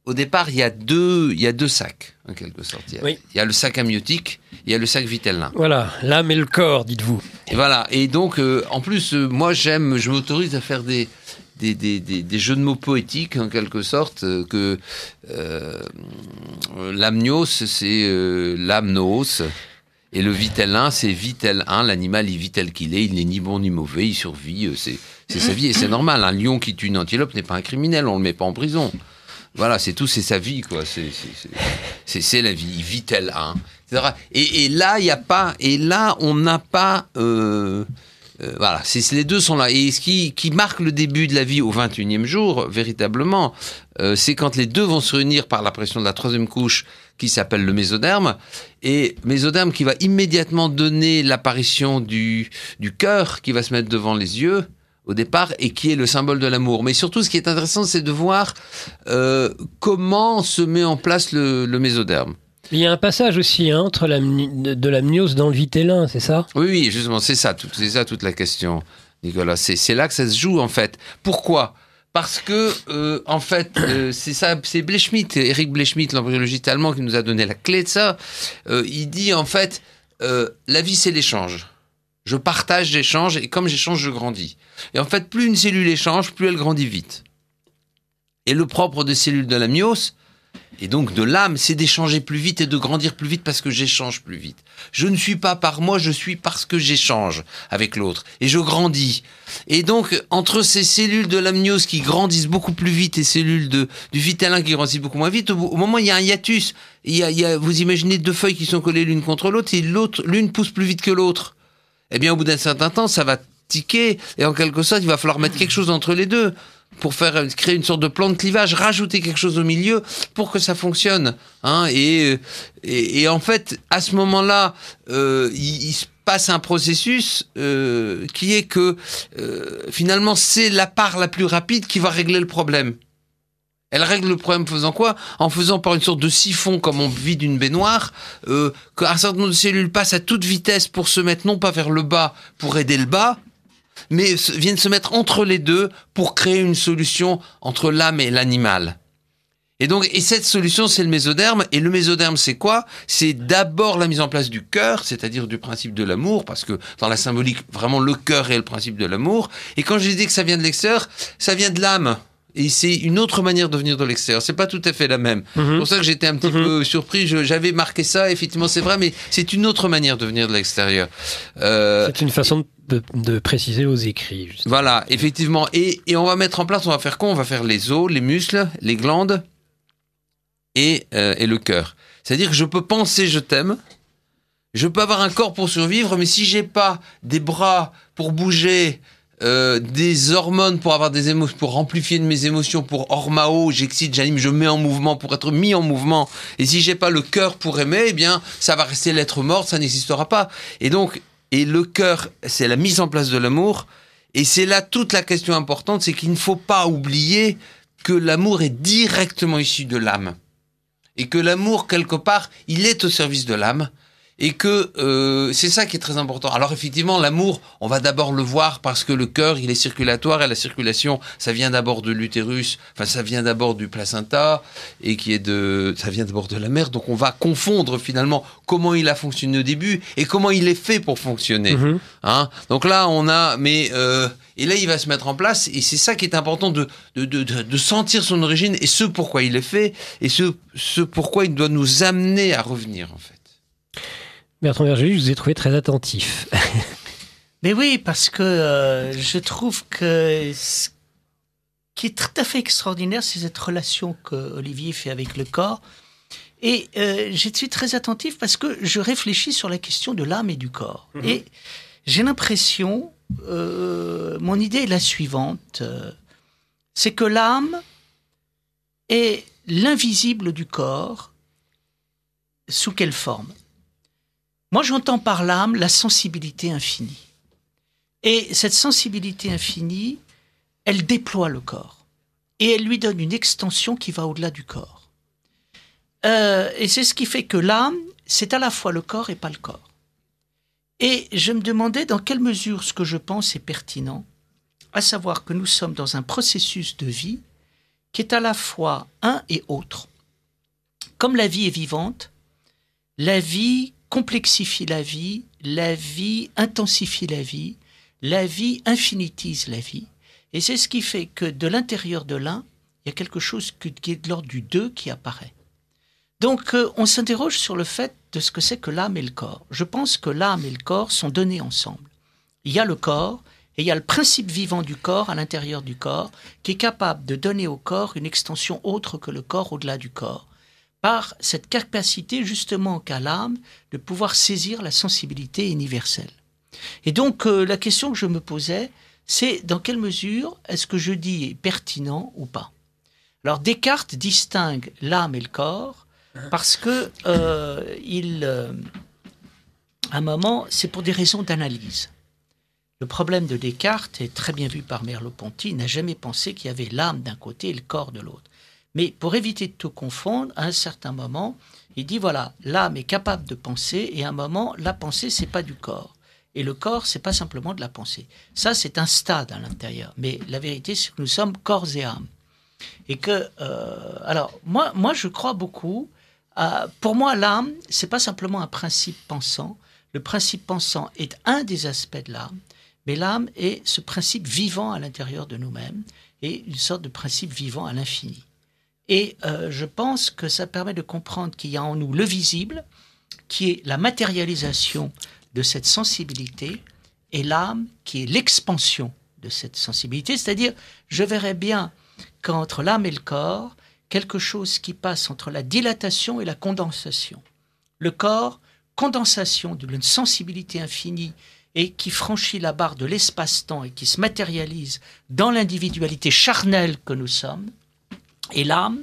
au départ, il y a deux sacs, en quelque sorte. Il y a le sac amniotique, il y a le sac vitellin. Voilà, l'âme et le corps, dites-vous. Et voilà. Et donc, en plus, moi, je m'autorise à faire des jeux de mots poétiques, en quelque sorte, que l'amnios, c'est l'amnos. Et le vitellin, c'est vitel 1. L'animal, il vit tel qu'il est. Il n'est ni bon ni mauvais. Il survit. C'est sa vie et c'est normal. Un lion qui tue une antilope n'est pas un criminel. On le met pas en prison. Voilà, c'est tout. C'est sa vie, quoi. C'est la vie. Il vit tel 1. Etc. Et là, il y a pas. Et là, on n'a pas. Voilà. Les deux sont là. Et ce qui marque le début de la vie au 21e jour, véritablement, c'est quand les deux vont se réunir par la pression de la troisième couche, qui s'appelle le mésoderme, et mésoderme qui va immédiatement donner l'apparition du cœur qui va se mettre devant les yeux au départ et qui est le symbole de l'amour. Mais surtout, ce qui est intéressant, c'est de voir comment se met en place le mésoderme. Il y a un passage aussi entre de l'amnios dans le vitellin, c'est ça ? Oui, justement, c'est ça toute la question, Nicolas. C'est là que ça se joue, en fait. Pourquoi ? Parce que, en fait, c'est Blechschmidt, Eric Blechschmidt, l'embryologiste allemand, qui nous a donné la clé de ça. Il dit, en fait, la vie, c'est l'échange. Je partage, j'échange, et comme j'échange, je grandis. Et en fait, plus une cellule échange, plus elle grandit vite. Et le propre des cellules de l'amnios, et donc de l'âme, c'est d'échanger plus vite et de grandir plus vite parce que j'échange plus vite. Je ne suis pas par moi, je suis parce que j'échange avec l'autre. Et je grandis. Et donc, entre ces cellules de l'amnios qui grandissent beaucoup plus vite et cellules du vitellin qui grandissent beaucoup moins vite, au moment où il y a un hiatus, vous imaginez deux feuilles qui sont collées l'une contre l'autre et l'une pousse plus vite que l'autre. Eh bien, au bout d'un certain temps, ça va tiquer et en quelque sorte, il va falloir mettre quelque chose entre les deux pour créer une sorte de plan de clivage, rajouter quelque chose au milieu pour que ça fonctionne. Hein, et en fait, à ce moment-là, il se passe un processus qui est que finalement, c'est la part la plus rapide qui va régler le problème. Elle règle le problème faisant quoi ? En faisant par une sorte de siphon, comme on vide une baignoire, qu'un certain nombre de cellules passent à toute vitesse pour se mettre non pas vers le bas, pour aider le bas, mais viennent se mettre entre les deux pour créer une solution entre l'âme et l'animal. Et cette solution, c'est le mésoderme. Et le mésoderme, c'est quoi ? C'est d'abord la mise en place du cœur, c'est-à-dire du principe de l'amour, parce que dans la symbolique, vraiment, le cœur est le principe de l'amour. Et quand je dis que ça vient de l'extérieur, ça vient de l'âme. Et c'est une autre manière de venir de l'extérieur. C'est pas tout à fait la même. C'est pour ça que j'étais un petit peu surpris. J'avais marqué ça, effectivement, c'est vrai, mais c'est une autre manière de venir de l'extérieur. C'est une façon de préciser aux écrits. Justement. Voilà, effectivement. Et on va mettre en place, on va faire quoi ? On va faire les os, les muscles, les glandes et le cœur. C'est-à-dire que je peux penser je t'aime, je peux avoir un corps pour survivre, mais si j'ai pas des bras pour bouger, des hormones pour avoir des émotions, pour amplifier mes émotions, pour ormao, j'excite, j'anime, je mets en mouvement pour être mis en mouvement. Et si j'ai pas le cœur pour aimer, eh bien, ça va rester l'être mort, ça n'existera pas. Et donc, Et le cœur, c'est la mise en place de l'amour. Et c'est là toute la question importante, c'est qu'il ne faut pas oublier que l'amour est directement issu de l'âme. Et que l'amour, quelque part, il est au service de l'âme. Et que c'est ça qui est très important. Alors effectivement, l'amour, on va d'abord le voir parce que le cœur, il est circulatoire et la circulation, ça vient d'abord de l'utérus, enfin ça vient d'abord du placenta et ça vient d'abord de la mère. Donc on va confondre finalement comment il a fonctionné au début et comment il est fait pour fonctionner. Hein? Donc là, et là, il va se mettre en place et c'est ça qui est important de sentir son origine et ce pourquoi il est fait et ce pourquoi il doit nous amener à revenir en fait. Bertrand Vergely, je vous ai trouvé très attentif. Mais oui, parce que je trouve que ce qui est tout à fait extraordinaire, c'est cette relation que Olivier fait avec le corps. Et je suis très attentif parce que je réfléchis sur la question de l'âme et du corps. Et j'ai l'impression, mon idée est la suivante, c'est que l'âme est l'invisible du corps. Sous quelle forme ? Moi, j'entends par l'âme la sensibilité infinie. Et cette sensibilité infinie, elle déploie le corps. Et elle lui donne une extension qui va au-delà du corps. Et c'est ce qui fait que l'âme, c'est à la fois le corps et pas le corps. Et je me demandais dans quelle mesure ce que je pense est pertinent, à savoir que nous sommes dans un processus de vie qui est à la fois un et autre. Comme la vie est vivante, la vie complexifie la vie intensifie la vie infinitise la vie. Et c'est ce qui fait que de l'intérieur de l'un, il y a quelque chose qui est de l'ordre du deux qui apparaît. Donc on s'interroge sur le fait de ce que c'est que l'âme et le corps. Je pense que l'âme et le corps sont donnés ensemble. Il y a le corps et il y a le principe vivant du corps à l'intérieur du corps qui est capable de donner au corps une extension autre que le corps au-delà du corps, par cette capacité justement qu'a l'âme de pouvoir saisir la sensibilité universelle. Et donc la question que je me posais, c'est dans quelle mesure est-ce que je dis est pertinent ou pas. Alors Descartes distingue l'âme et le corps parce que à un moment, c'est pour des raisons d'analyse. Le problème de Descartes est très bien vu par Merleau-Ponty, il n'a jamais pensé qu'il y avait l'âme d'un côté et le corps de l'autre. Mais pour éviter de tout confondre, à un certain moment, il dit voilà, l'âme est capable de penser et à un moment, la pensée, c'est pas du corps. Et le corps, c'est pas simplement de la pensée. Ça, c'est un stade à l'intérieur. Mais la vérité, c'est que nous sommes corps et âme. Et que, alors, moi, je crois beaucoup. Pour moi, l'âme, c'est pas simplement un principe pensant. Le principe pensant est un des aspects de l'âme, mais l'âme est ce principe vivant à l'intérieur de nous-mêmes et une sorte de principe vivant à l'infini. Et je pense que ça permet de comprendre qu'il y a en nous le visible, qui est la matérialisation de cette sensibilité, et l'âme qui est l'expansion de cette sensibilité. C'est-à-dire, je verrais bien qu'entre l'âme et le corps, quelque chose qui passe entre la dilatation et la condensation. Le corps, condensation d'une sensibilité infinie et qui franchit la barre de l'espace-temps et qui se matérialise dans l'individualité charnelle que nous sommes. Et l'âme,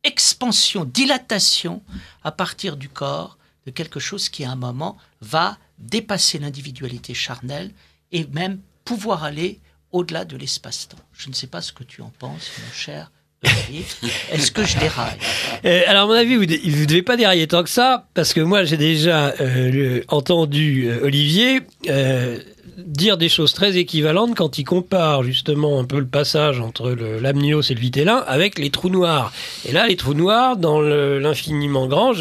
expansion, dilatation à partir du corps de quelque chose qui à un moment va dépasser l'individualité charnelle et même pouvoir aller au-delà de l'espace-temps. Je ne sais pas ce que tu en penses, mon cher Olivier. Est-ce que je déraille ? Alors, à mon avis, vous ne devez pas dérailler tant que ça, parce que moi, j'ai déjà entendu Olivier dire des choses très équivalentes quand il compare justement un peu le passage entre l'amnios et le vitellin avec les trous noirs. Et là, les trous noirs, dans l'infiniment grand,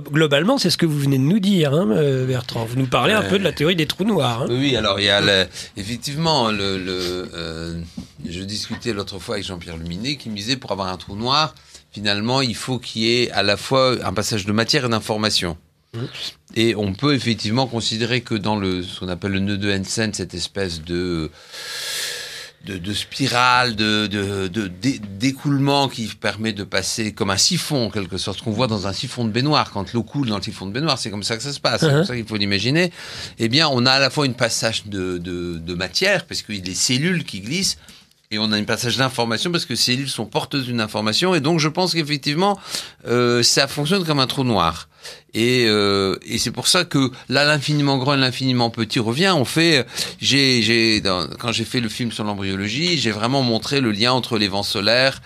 globalement, c'est ce que vous venez de nous dire, hein, Bertrand. Vous nous parlez un peu de la théorie des trous noirs. Hein. Oui, alors il y a effectivement, je discutais l'autre fois avec Jean-Pierre Luminet qui me disait pour avoir un trou noir, finalement, il faut qu'il y ait à la fois un passage de matière et d'information. Et on peut effectivement considérer que dans ce qu'on appelle le nœud de Hansen, cette espèce de spirale, d'écoulement qui permet de passer comme un siphon, en quelque sorte, ce qu'on voit dans un siphon de baignoire. Quand l'eau coule dans le siphon de baignoire, c'est comme ça que ça se passe. C'est comme ça qu'il faut l'imaginer. Eh bien, on a à la fois une passage de matière, parce qu'il y a des cellules qui glissent, Et on a un passage d'information parce que ces cellules sont porteuses d'une information. Et donc, je pense qu'effectivement, ça fonctionne comme un trou noir. Et c'est pour ça que là, l'infiniment grand et l'infiniment petit revient. Quand j'ai fait le film sur l'embryologie, j'ai vraiment montré le lien entre les vents solaires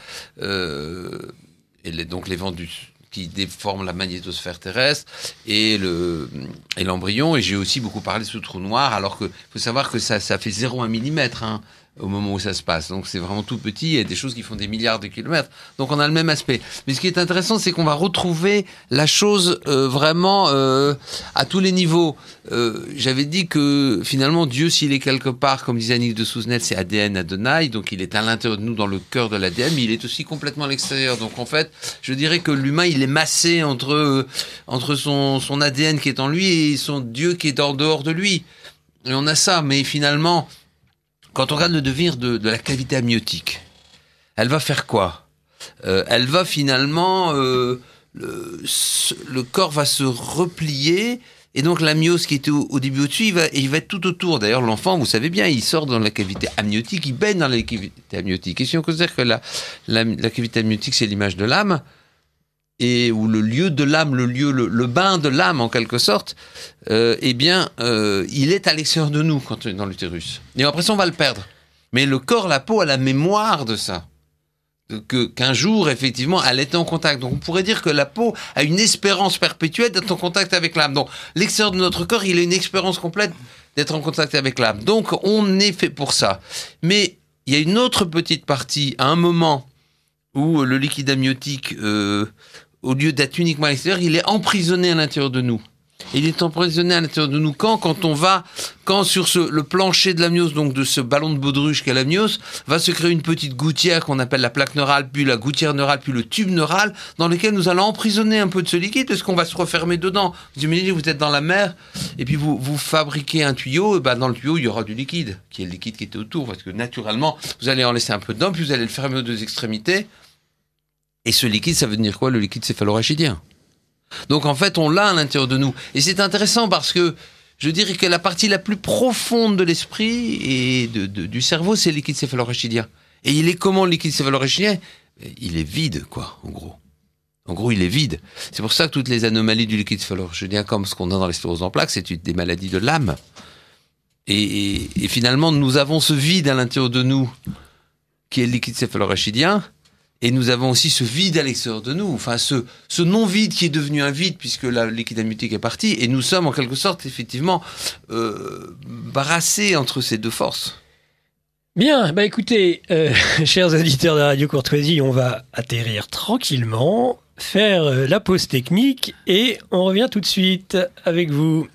donc les vents qui déforment la magnétosphère terrestre et l'embryon. Et j'ai aussi beaucoup parlé de ce trou noir, alors que faut savoir que ça fait 0,1 millimètre, hein, au moment où ça se passe. Donc c'est vraiment tout petit, il y a des choses qui font des milliards de kilomètres. Donc on a le même aspect. Mais ce qui est intéressant, c'est qu'on va retrouver la chose vraiment à tous les niveaux. J'avais dit que finalement Dieu, s'il est quelque part, comme disait Annick de Souzenel, c'est ADN Adonai, donc il est à l'intérieur de nous, dans le cœur de l'ADN, mais il est aussi complètement à l'extérieur. Donc en fait, je dirais que l'humain, il est massé entre son ADN qui est en lui et son Dieu qui est en dehors de lui. Et on a ça, mais finalement, quand on regarde le devenir de la cavité amniotique, elle va faire quoi ? Elle va finalement, le corps va se replier, et donc l'amnios qui était au début au-dessus, il va être tout autour. D'ailleurs, l'enfant, vous savez bien, il sort dans la cavité amniotique, il baigne dans la cavité amniotique. Et si on considère que la cavité amniotique, c'est l'image de l'âme, ou le lieu de l'âme, le bain de l'âme en quelque sorte, il est à l'extérieur de nous quand on est dans l'utérus. Et après ça, on va le perdre. Mais le corps, la peau a la mémoire de ça. Qu'un jour, effectivement, elle était en contact. Donc on pourrait dire que la peau a une espérance perpétuelle d'être en contact avec l'âme. Donc l'extérieur de notre corps, il a une expérience complète d'être en contact avec l'âme. Donc on est fait pour ça. Mais il y a une autre petite partie, à un moment où le liquide amniotique, au lieu d'être uniquement à l'extérieur, il est emprisonné à l'intérieur de nous. Il est emprisonné à l'intérieur de nous quand sur le plancher de l'amnios, donc de ce ballon de baudruche qu'est l'amnios, va se créer une petite gouttière qu'on appelle la plaque neurale, puis la gouttière neurale, puis le tube neural, dans lequel nous allons emprisonner un peu de ce liquide, parce qu'on va se refermer dedans. Vous imaginez, vous êtes dans la mer, et puis vous fabriquez un tuyau, et dans le tuyau, il y aura du liquide, qui est le liquide qui était autour, parce que naturellement, vous allez en laisser un peu dedans, puis vous allez le fermer aux deux extrémités. Et ce liquide, ça veut dire quoi? Le liquide céphalorachidien. Donc en fait, on l'a à l'intérieur de nous. Et c'est intéressant parce que je dirais que la partie la plus profonde de l'esprit et du cerveau, c'est le liquide céphalorachidien. Et il est comment le liquide céphalorachidien? Il est vide, quoi, en gros. En gros, il est vide. C'est pour ça que toutes les anomalies du liquide céphalorachidien, comme ce qu'on a dans les scléroses en plaques, c'est des maladies de l'âme. Et finalement, nous avons ce vide à l'intérieur de nous, qui est le liquide céphalorachidien. Et nous avons aussi ce vide à l'extérieur de nous, enfin ce non-vide qui est devenu un vide puisque le liquide amniotique est parti, et nous sommes en quelque sorte effectivement brassés entre ces deux forces. Bien, écoutez, chers auditeurs de Radio Courtoisie, on va atterrir tranquillement, faire la pause technique, et on revient tout de suite avec vous.